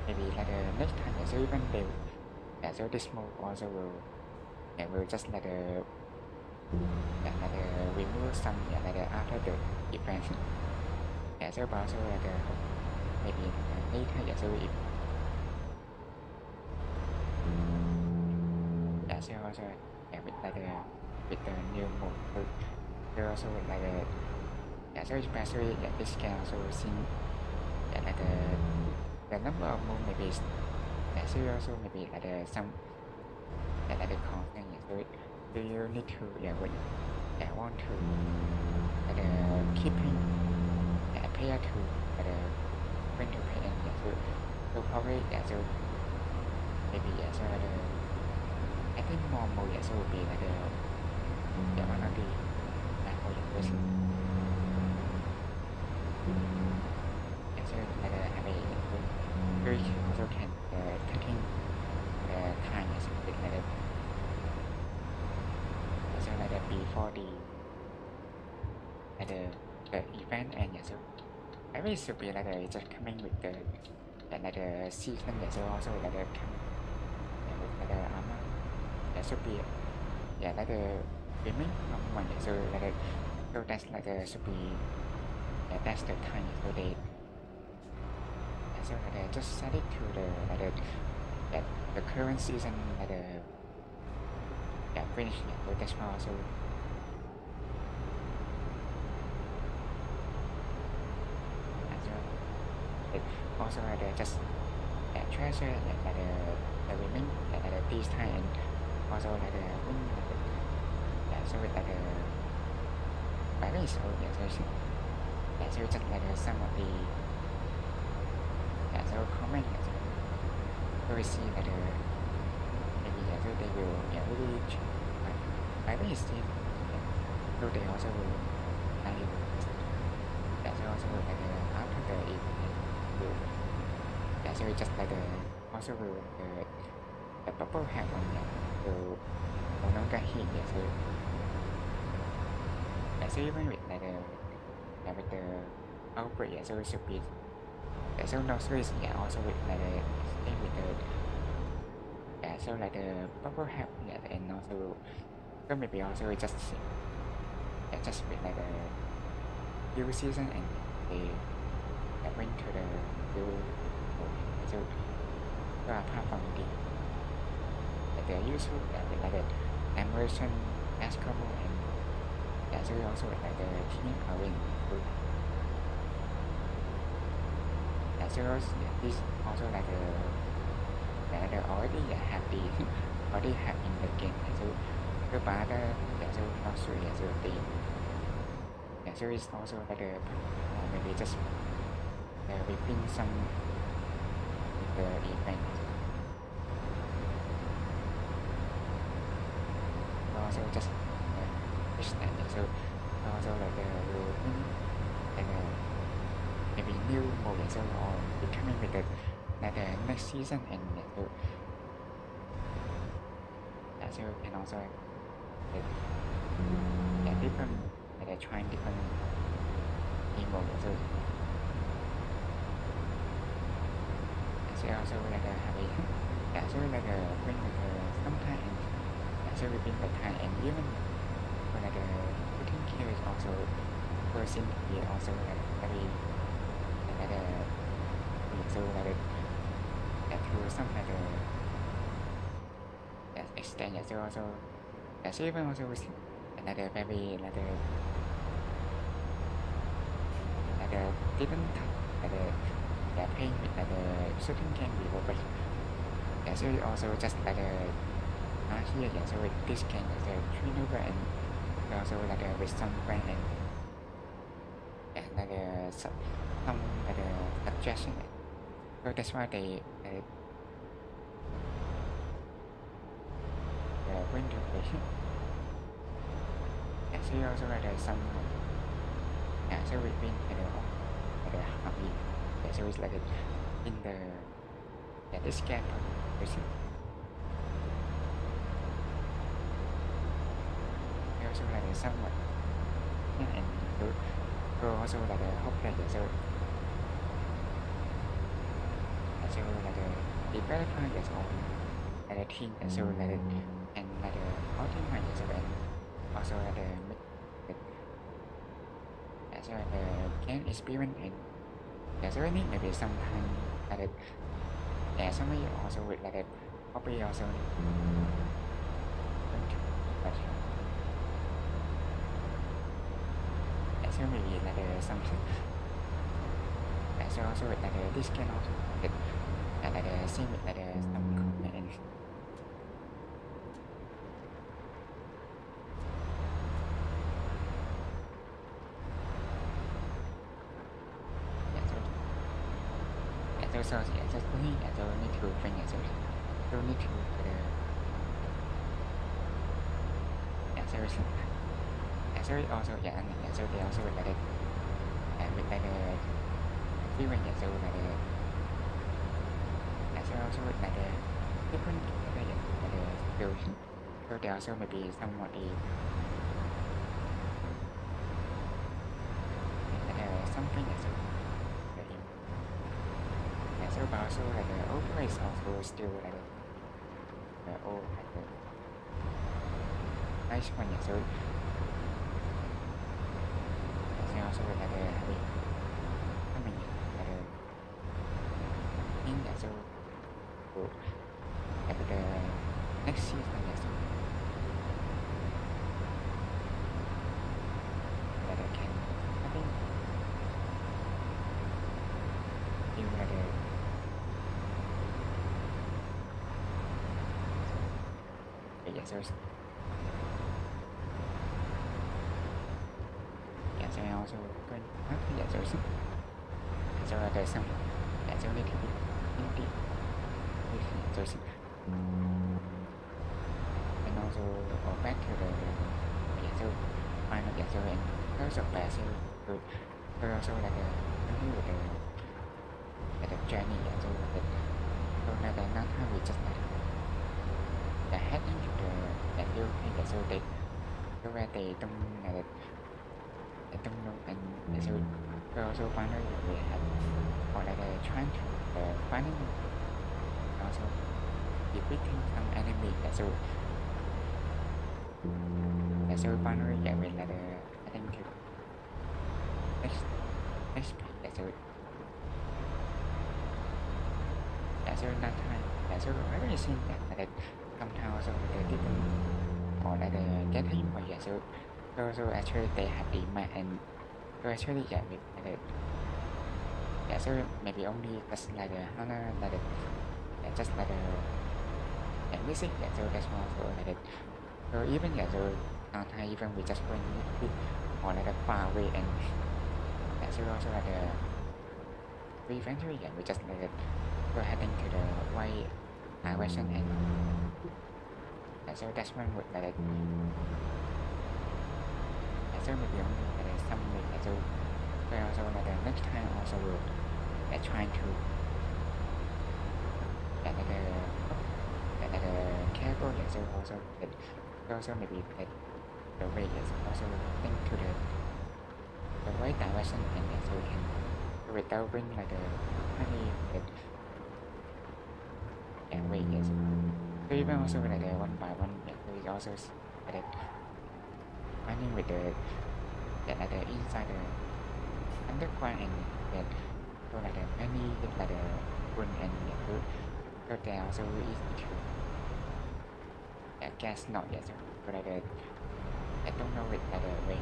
maybe like next time so even they so this move also will just like remove some like after the event so also like maybe later so if so also with like with the new mode so also like so especially this can also see like the number of moves maybe so also maybe like some like constant so do you need to want to keeping appear to when to pay and so probably so maybe so I think normal so would be like one of the person so like have a very also can taking time as with like so like before the event and so I mean it should be like just coming with the like the season so also like come with the armor that should be like the gaming one so like so that's like should be that's the time so they so like just set it to the like the current season like finish so that's also also like just treasure like the women like this time and also like the women so with like very so so just like some of the so comment so we see like maybe so they will really very still so they also will so also like after the so we just like also will the bubble hat one so no got hit so even with like with the outbreak so it should be so no space also with like with the so like the bubble hat and also so maybe also just with like the new season and they bring to the new so apart from the usual like the immersion as common and so also like the team powering so this also like the already have in the game so the part so not sure so the so it's also like maybe just within some the event also just so also like like maybe new mode so or becoming with the next season and so so we can also different trying different emote so also having so when sometimes so within the time and even when putting care is also person here also very so to some extent so also so even also with very didn't paying certain can be open so also just here so this can treat over and also with some brand and some suggestion so that's why they went to patient so also some so we've been happy so it's in the scan person also somewhat and also hope that so the verify is on the team so and optimize so and also so can experience and so need maybe sometimes somebody also with copy also so maybe something so also with this can also get same with some comment so need to bring it so need to so also so they also with with even so so also with different skills so they also maybe somewhat something so but also always also still old nice one so also having coming in so at the next season that I can having you so so also going so there's some so need to be so and also back to the so final so and also pass so also the journey so now not how we just head into the new so they so where they don't and so also finally we have or trying to finding also defeating some enemy so finally we I think to next part so so that time so everything that somehow also the different or getting or so actually they have demand and so actually so maybe only just Hana just music so that's more so so even so sometimes even we just going or far away and so also we eventually we just go heading to the white version and so that's when would so maybe only some so also next time also will trying to careful so also also maybe that the way is also think to the right direction and so we can without bring like the any and way yes. So even also like the one by one yeah, so we also like finding with the yeah, like the inside the underground and yeah, so like the many like the wood and yeah, so they are also easy to yeah, guess not yet so like the I don't know with like the way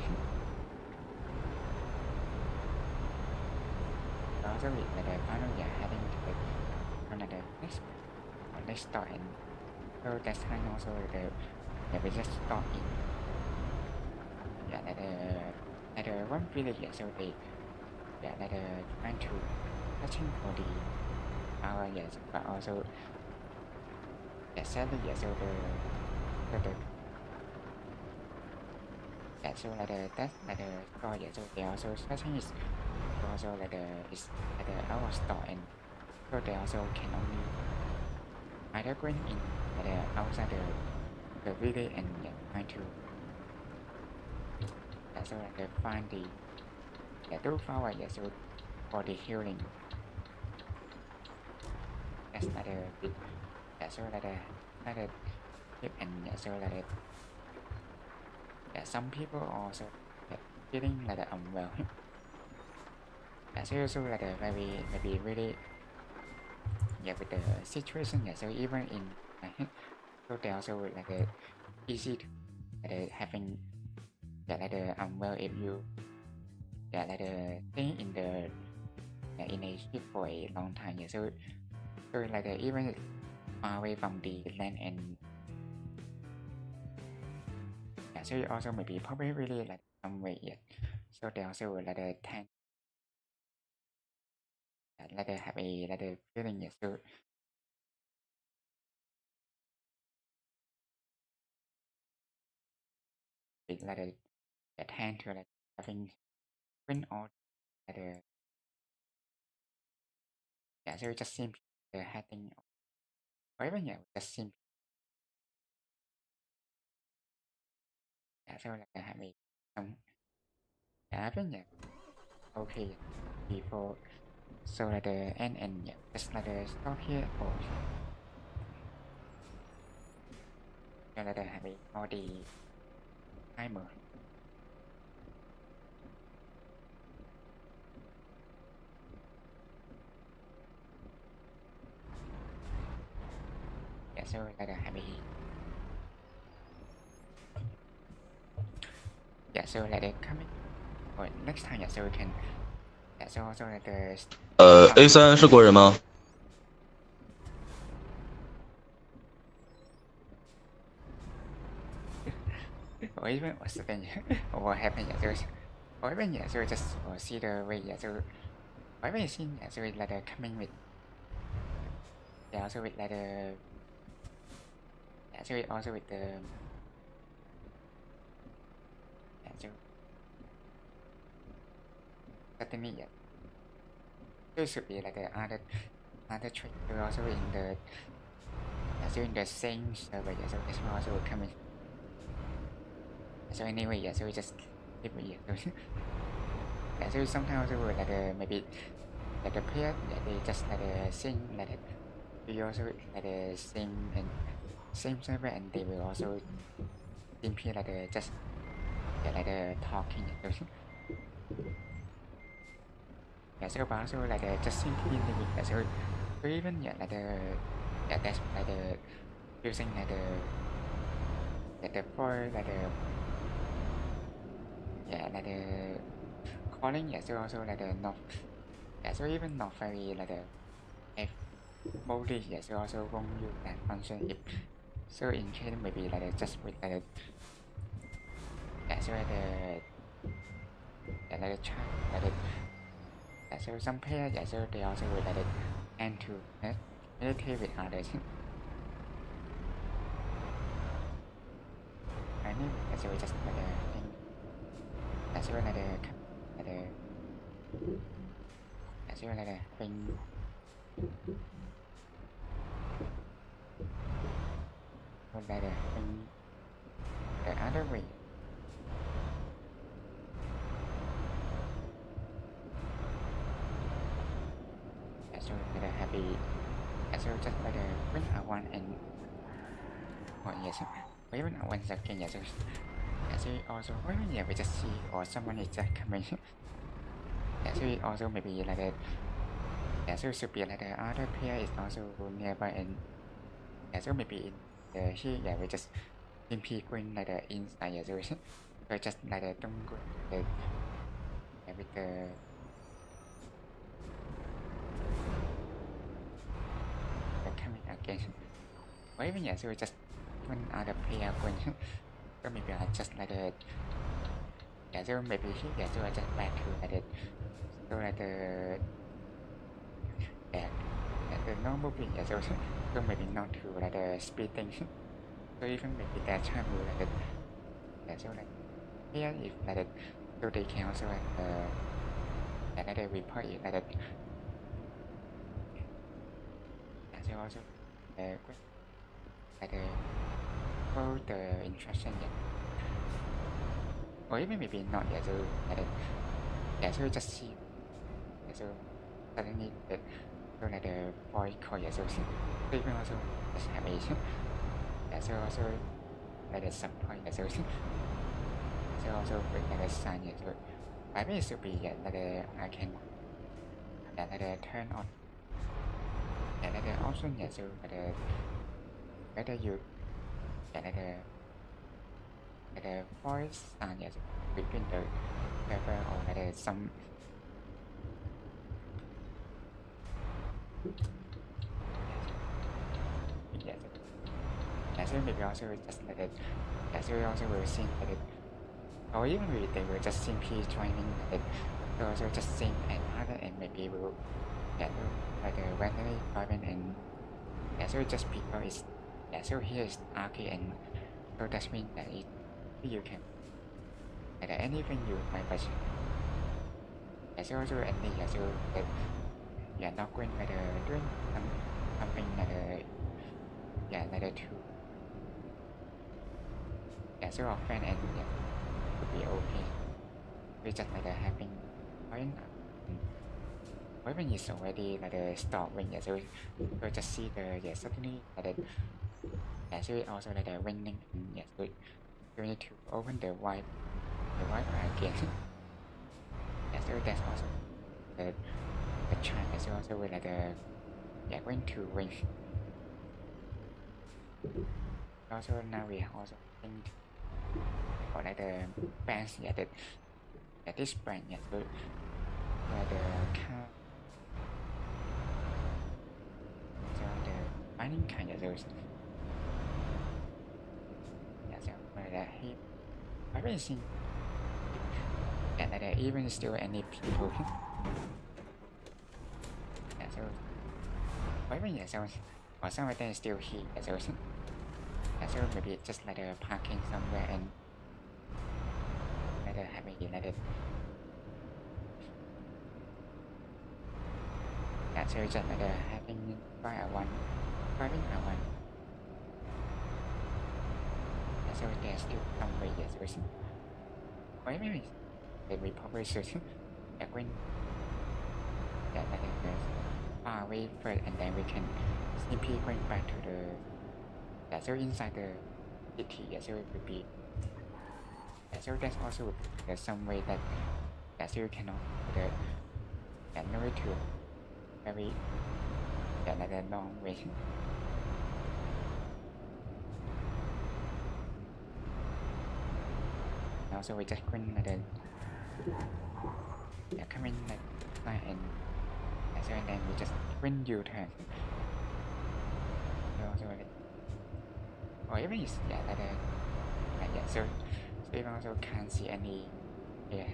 also with like the final yeah heading to like on like the next start and so that's time also the yeah we just start in yeah like the one village yeah so they yeah like the trying to touching for the our yes but also yeah sadly yeah so the yeah so like the that like the store yeah so they also searching is also like the is like the our store and so they also can only either going in like the outside the village and yeah, trying to yeah so like the find the yeah do flower yeah so for the healing that's like the bit yeah so like the tip and yeah so like the yeah some people also yeah, feeling like the unwell yeah so like the maybe really yeah with the situation yeah so even in so they also like the easy to like the having yeah like the unwell if you yeah like the stay in the yeah, in a ship for a long time yeah so like the even far away from the land and yeah so also maybe probably really like some way yeah so they also like the tank like they have a like the feeling yeah so it like the tend to like having win or like the yeah so it just seems the heading or even yeah just seems yeah so like I have a yeah I think yeah okay before so like the and yeah just like the stop here or yeah like the have a or the timer yeah so like the have a yeah so like the coming or next time yeah so we can yeah so also like the A3是国人吗？or even or something or what happened yeah so or even yeah so just or see the way yeah so or even see yeah so like the coming with yeah also with like the yeah so also with the yeah so certainly yeah so it should be like the other trick so also in the yeah so in the same server yeah so this one also will come in so anyway yeah so we just keep it yeah so yeah so sometimes also like the maybe like the player yeah they just like the sing like the we also like the same server and they will also simply like the just yeah, like the talking yeah so but also like the just simply limit yeah, so even yeah like the yeah that's like the using like the for like the yeah like the calling yeah so also like the not yeah so even not very like the if mostly yeah so also won't use that function if so in case maybe like the just with like the yeah so like the yeah like the chat like the yeah so some pair yeah so they also will like the and to meditate with others I mean yeah so just like the thing yeah so like the like the yeah so like the having so like having the other way. So like happy, so just like when I want and oh yes, even I want second yes. So also when yeah we just see or someone is just coming. So also maybe like that. So should be like the other player is also nearby and so maybe in the here yeah we just simply going like the inside yeah so just like the don't go the yeah, with the coming again. Or even yeah so just when other player going so maybe I just like the yeah so maybe here yeah so I just back to like the so like the yeah the normal being yeah so maybe not to like the speed thing. So even maybe that time will like the yeah so like here if like the so they can also like the report it like the yeah so also like the follow the instruction yeah or even maybe not yeah so like the yeah so just see yeah so suddenly the so like the voice call yeah so even also just have a yeah so also like the support yeah so also with like the sign yeah so I mean it should be yeah like the I can yeah like the turn on yeah like the option yeah so like the whether you yeah like the voice sign yeah so between the server or like the some yeah so yeah so maybe also just like the yeah so we also will see like the or even maybe they will just simply joining like they also just sing and other and maybe will yeah so like the randomly join and yeah so just because it's yeah so here is arcade and so that means that it you can like anything you might budget yeah so also any yeah so that yeah not going like doing something like yeah like to yeah so often and yeah would be okay we just like having point or even it's already like stopping yeah so just see the yeah suddenly like yeah so also like winning and yeah so you need to open the Wi-Fi again yeah so that's also the chance so also like yeah going to win also now we also think or like the bands yeah that this brand yeah so like the car so the mining kind of those yeah so like that he I really think that like even still any people yeah so or even yeah so or some of them still here yeah so yeah so maybe just like the parking somewhere and like the having like the yeah so just like the having by a one driving a one yeah so there's still some way yeah so or maybe we probably should yeah when yeah like the far away first and then we can simply going back to the yeah so inside the city yeah so it would be yeah so that's also there's some way that yeah so you cannot the yeah no way to very yeah like a long way also we just going like the yeah coming like side and yeah, so and then we just when U-turn so also like or even is yeah like the yeah so we also can't see any yeah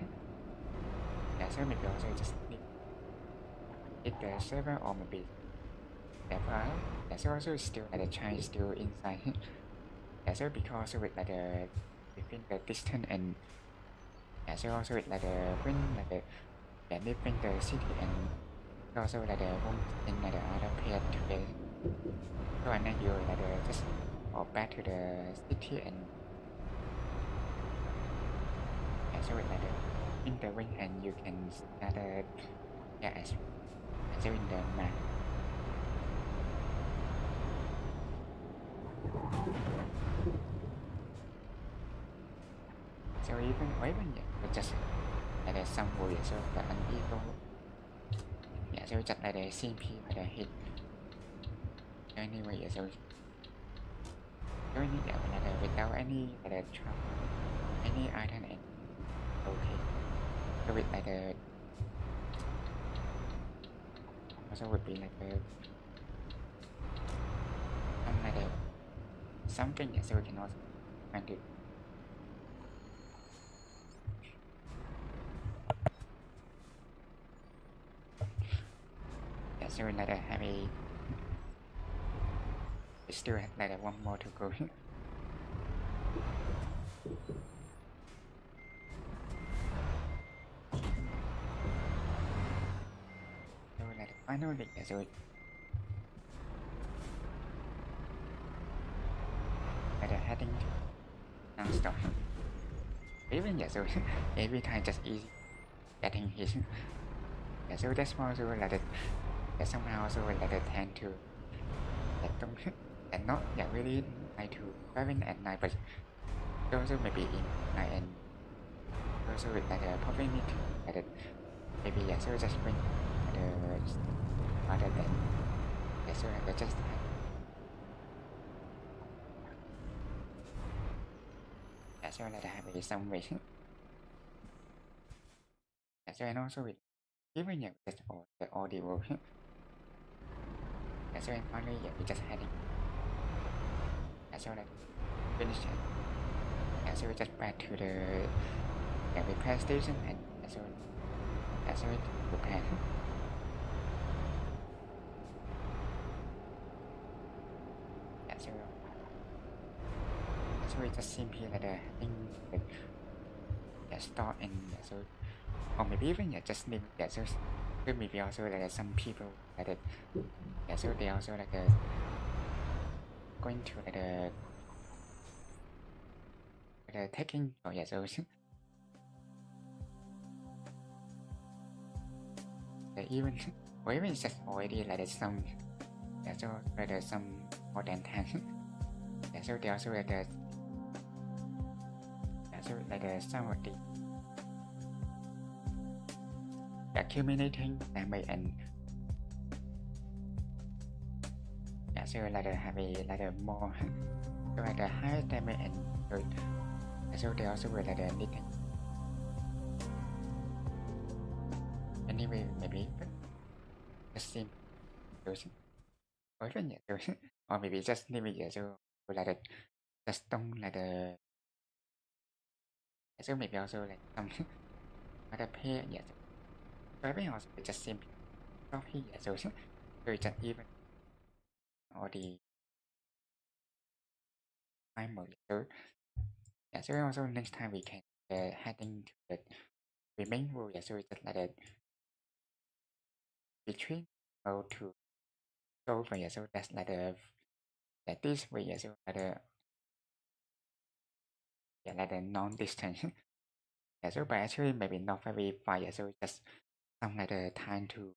yeah so maybe also just hit the server or maybe yeah yeah so also still like the Chinese still inside yeah so because with like the between the distance and yeah so also with like the when like the yeah between the city and also like the one in like the other place today so and then you like the just or back to the city and so it's like in the ring and you can start as in the map. So even just like some way so the unequal so just like the CP like the hit anyway so like without any like trap any item and okay so with like the also would be like some like something so we can also find it. So like have a still have like one more to go. So like finally so like heading to non-stop. Even so every time just easy getting hit. So that's also like somehow also like tend to don't and not really like to driving at night but also maybe in night and also with like probably need to like maybe so just bring the other than so like just so like have some way so and also with even just all the audio so and finally we just heading so like finish it so we just back to the repair station and so it repair so we just simply like thing start and so or maybe even just maybe so maybe also like some people like so they also like going to taking or so even or even it's just already like some so like some more than 10 so they also like so like some of the accumulating damage and so like have a more so like high damage and so they also will like need anyway maybe just seem or even or maybe just maybe so like just don't like so maybe also like some other pay so maybe also just simply copy so just even or the time mode so so also next time we can heading to the remain rule so just like between mode to go for so that's like that this way so like the non-distance so but actually maybe not very far so just some like the time to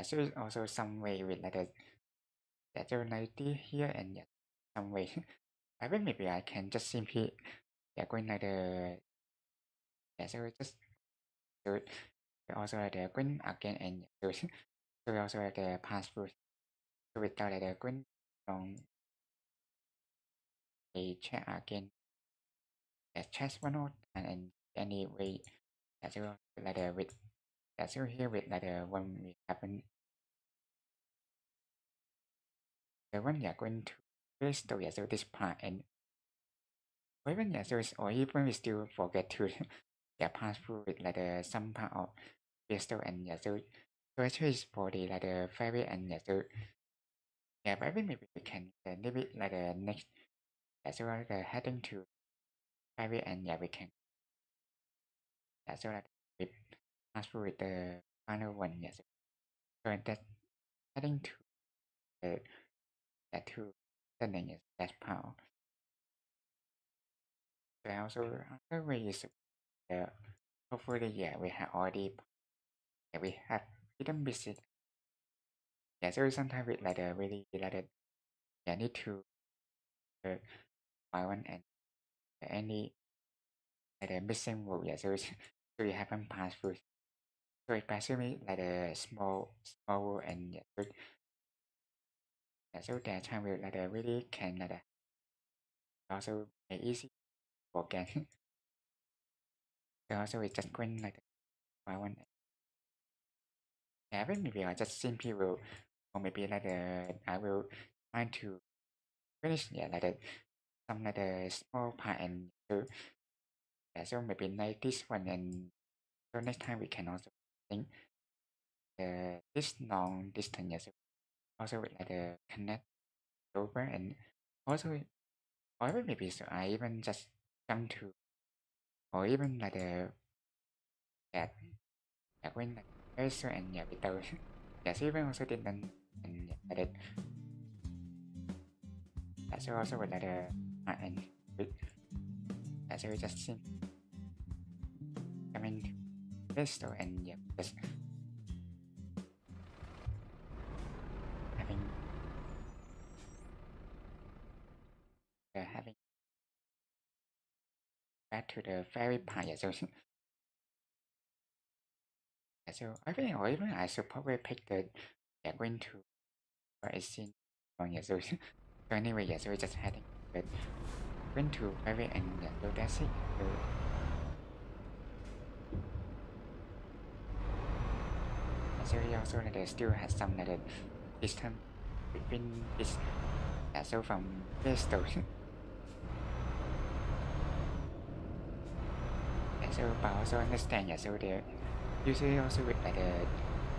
so also some way with like the so 90 here and some way I think maybe I can just simply going like so just do it also like going again and do it so also like the password so without like going on a check again check one out and anyway so like with so here with like when we happen when we are going to restore so this part and even so or even we still forget to pass through with like some part of restore and so actually is for the like the ferry and so maybe we can leave it like next so like heading to ferry and we can so like we pass through with the final one so that heading to the to the name is dash pound. So also another way is hopefully we have already we have didn't visit. So sometimes we really need to find one and any missing rule. So you haven't passed through. So it basically a small rule and so that time we really can also make easy for forget. So also we just going one. Even maybe I just simply will or maybe I will try to finish some small part and so maybe like this one and so next time we can also think this long distance also with connect over and also or even maybe so I even just jump to or even that when also and without so even also didn't and so also with and with so we just think coming to this store and just having back to the ferry part so I think or even I should probably pick the going to where I seen on so anyway so we just heading but going to ferry and so that's it so we also still has some distance between this so from this store so but also understand so the usually also with the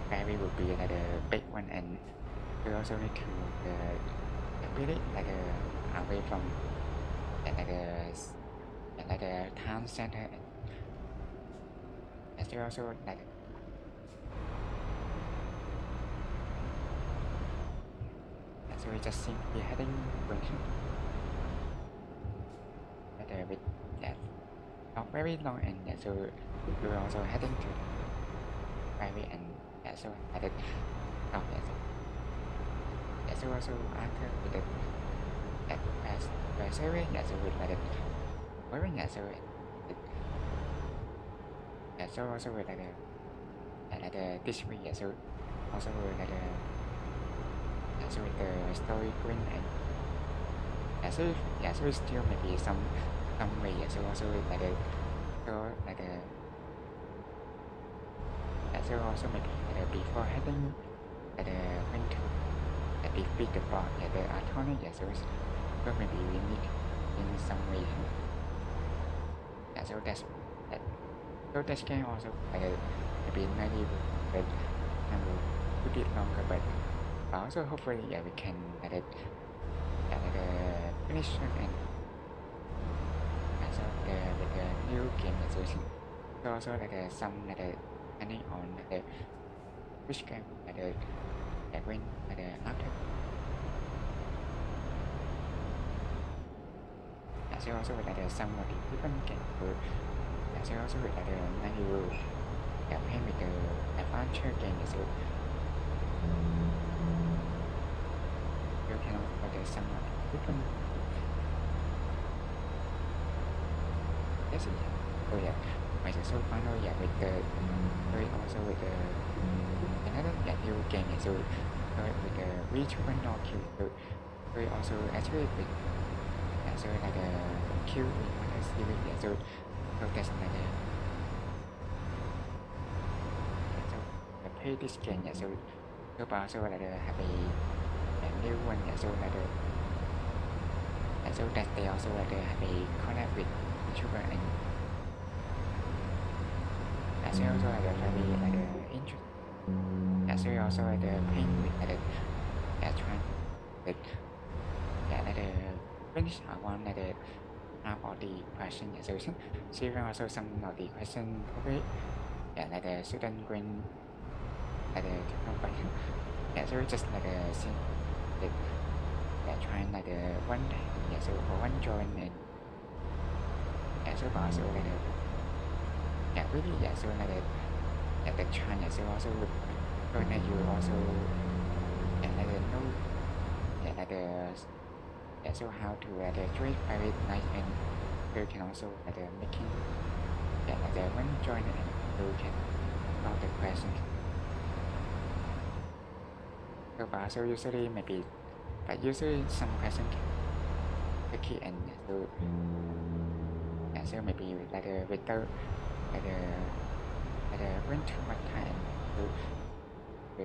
ferry would be the big one and we also need to really away from the town center and so also so we just simply heading with that not very long and so we're also heading to ferry and so headed out so also after with the as survey so with very so also with this way so also with so with the story green and so still maybe some way so also with so also maybe before heading when to defeat the boss the attorney so maybe we need in some way so that's so that can also maybe maybe but I will put it longer but also hopefully we can finish and so the new game so also some depending on which game when after so also with some of the different game so also with new playing with the adventure game so you can also some of the different yes so so final with the also with the another new game so with the VTuber no kill so also actually with so kill with other series so that's so play this game so also have a new one so so that they also have a connect with VTuber and so also very interesting so also playing with trying with finish one have all the question so also some of the question probably student green so just seeing trying like the one giả sử or one join and giả sử bỏ số like the yeah really giả sử like the chance giả sử also join that you also and like the know yeah like the giả sử how to like the trade private night and you can also like the making yeah like the one join and you can solve the question. So but also usually maybe but usually some question can tricky and so maybe like the without like the went too much time with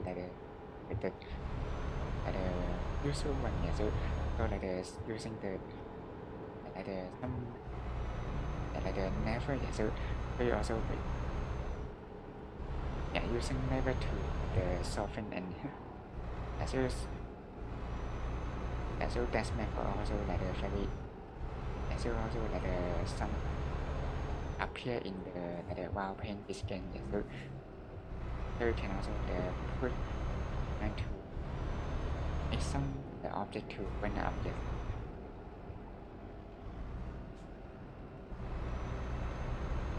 like the with the like the usual one so like the using the like the some like the never so we also with using never to the soften and so that's meant for also like the very so also like the some appear in the like the while playing this game so you can also put and to make some the object to when the object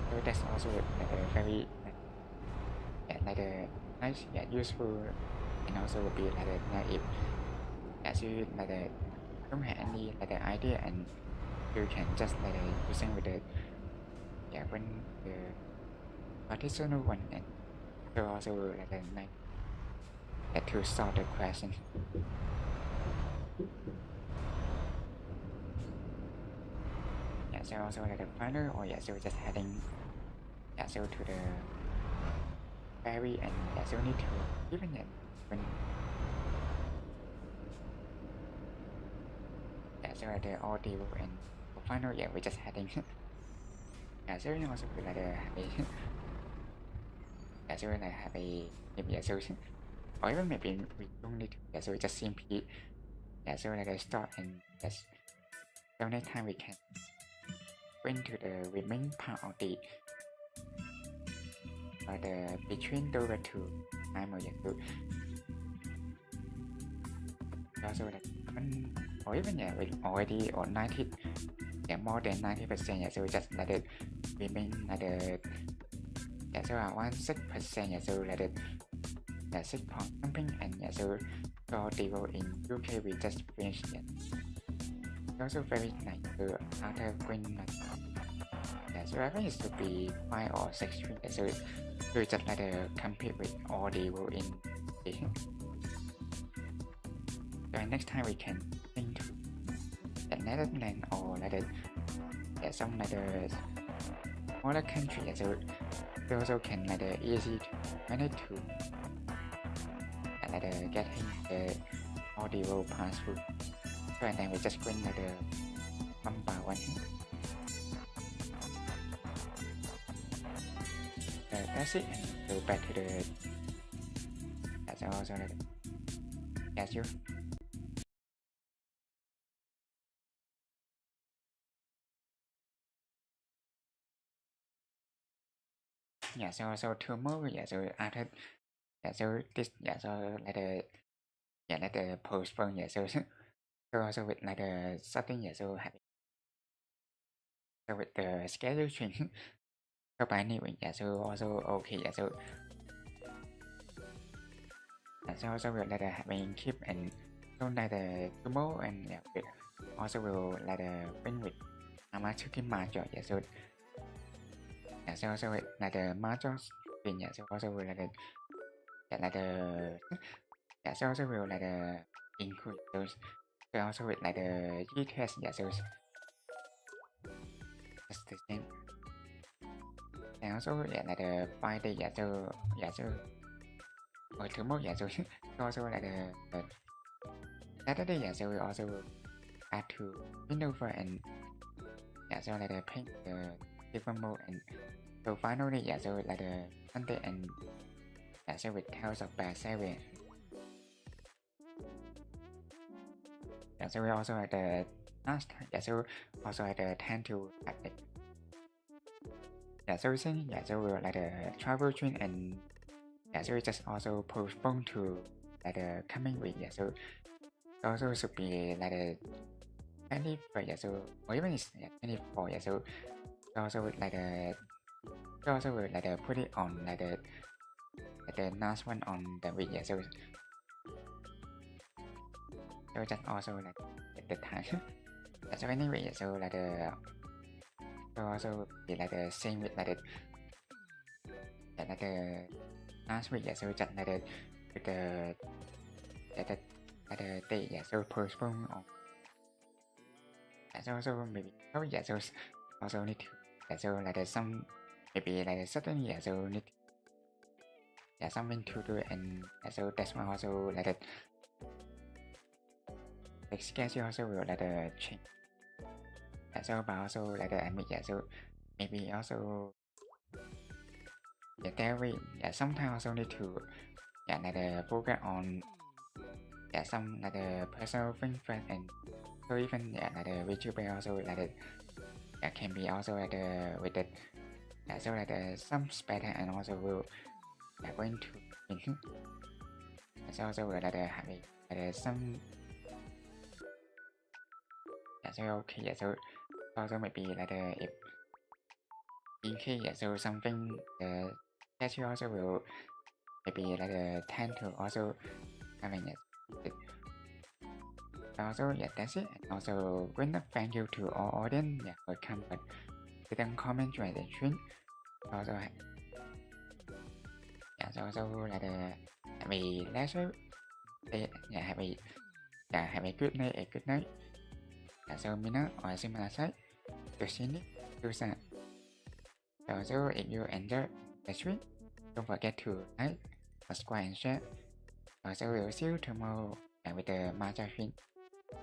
so that's also like a very like a nice useful and also will be like a naive as you like the don't have any like the idea and you can just like using with the when the additional one and so also like the nice to solve the question. So also like the final or so just heading so to the very and so need to even when so like the audio and final we just heading so you also like the so like have a maybe so or even maybe we don't need to so just simply so like a start and just so next time we can went to the remaining part of the between those two time or also like or even with already or 90 more than 90% so just like the remain like the so 1% so like the 6 point something and so for deal in UK we just finished also very nice after Greenlandic so I think it should be 5 or 6 so we just like compete with all the world in so next time we can think to the Netherlands or like some like the other country so we also can like easy to manage to like getting the all the world pass through so and then we just win like the one by one. That's it and go back to the that's also like that's you so tomorrow so after so this so like the postpone so also with like the something so happy so with the schedule change so by anyway so also okay so also will like having keep and so like the tomorrow and also will like bring with Amatsuki Major so so also with like the Major thing so also will like so also will like include those so also with like the ETS so just the same and also like the Friday so or tomorrow so also like the Saturday so we also add to Windover and so like the paint the different mode and so finally so like the Sunday and so with Tales of Bad Seven so we also had the last so also had the 10 to so we think so we were like the travel train and so we just also postpone to like the coming week so also should be like a 25 years old, or even it's 24 years old. Also like a also will like put it on like the last one on the video. So just also like the time. So anyway, so like so also be like the same with like the last week. So just like the day. Yeah, so postpone on. So also maybe so also need to so like some maybe like suddenly so need something to do, and so that's why also like the schedule also will like change. So but also like admit so maybe also there we sometimes also need to like focus on some like personal thing first, and so even like the VTuber also like can be also like with the so like some spare time, and also will going to so also will like have some so okay. So also maybe like if in case so something the schedule also will maybe like tend to also having it. Also that's it. And also thank you to all audience welcome but didn't comment during the stream. Also so also like have a leisure day. Have a good night. So mina or similar side to see it to say. So if you enjoy the stream, don't forget to like, subscribe and share. Also we'll see you tomorrow with the matcha stream.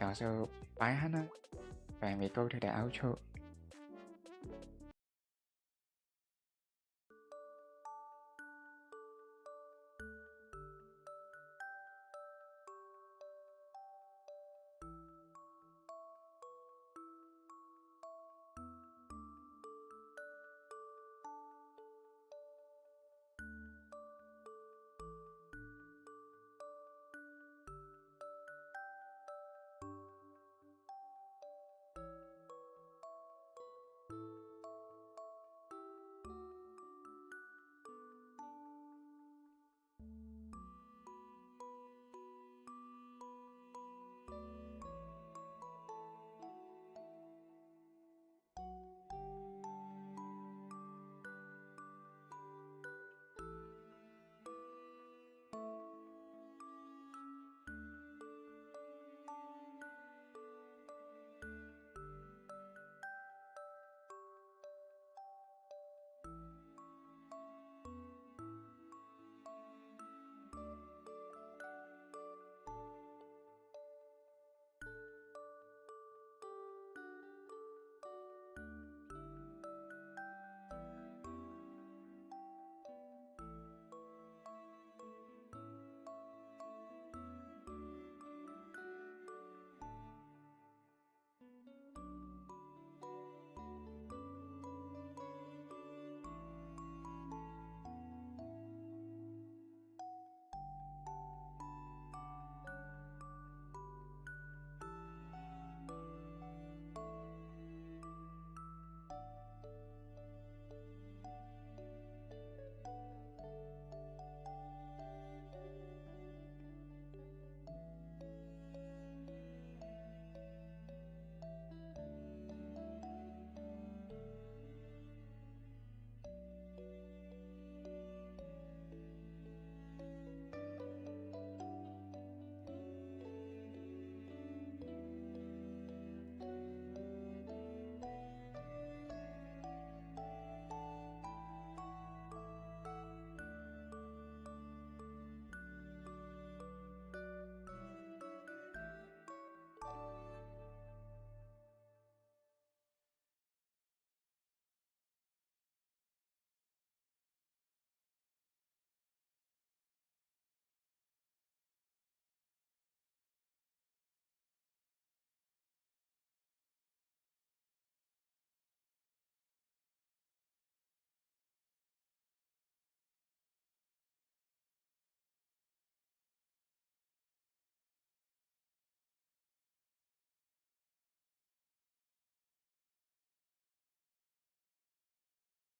Also bye Hana when we go to the outro.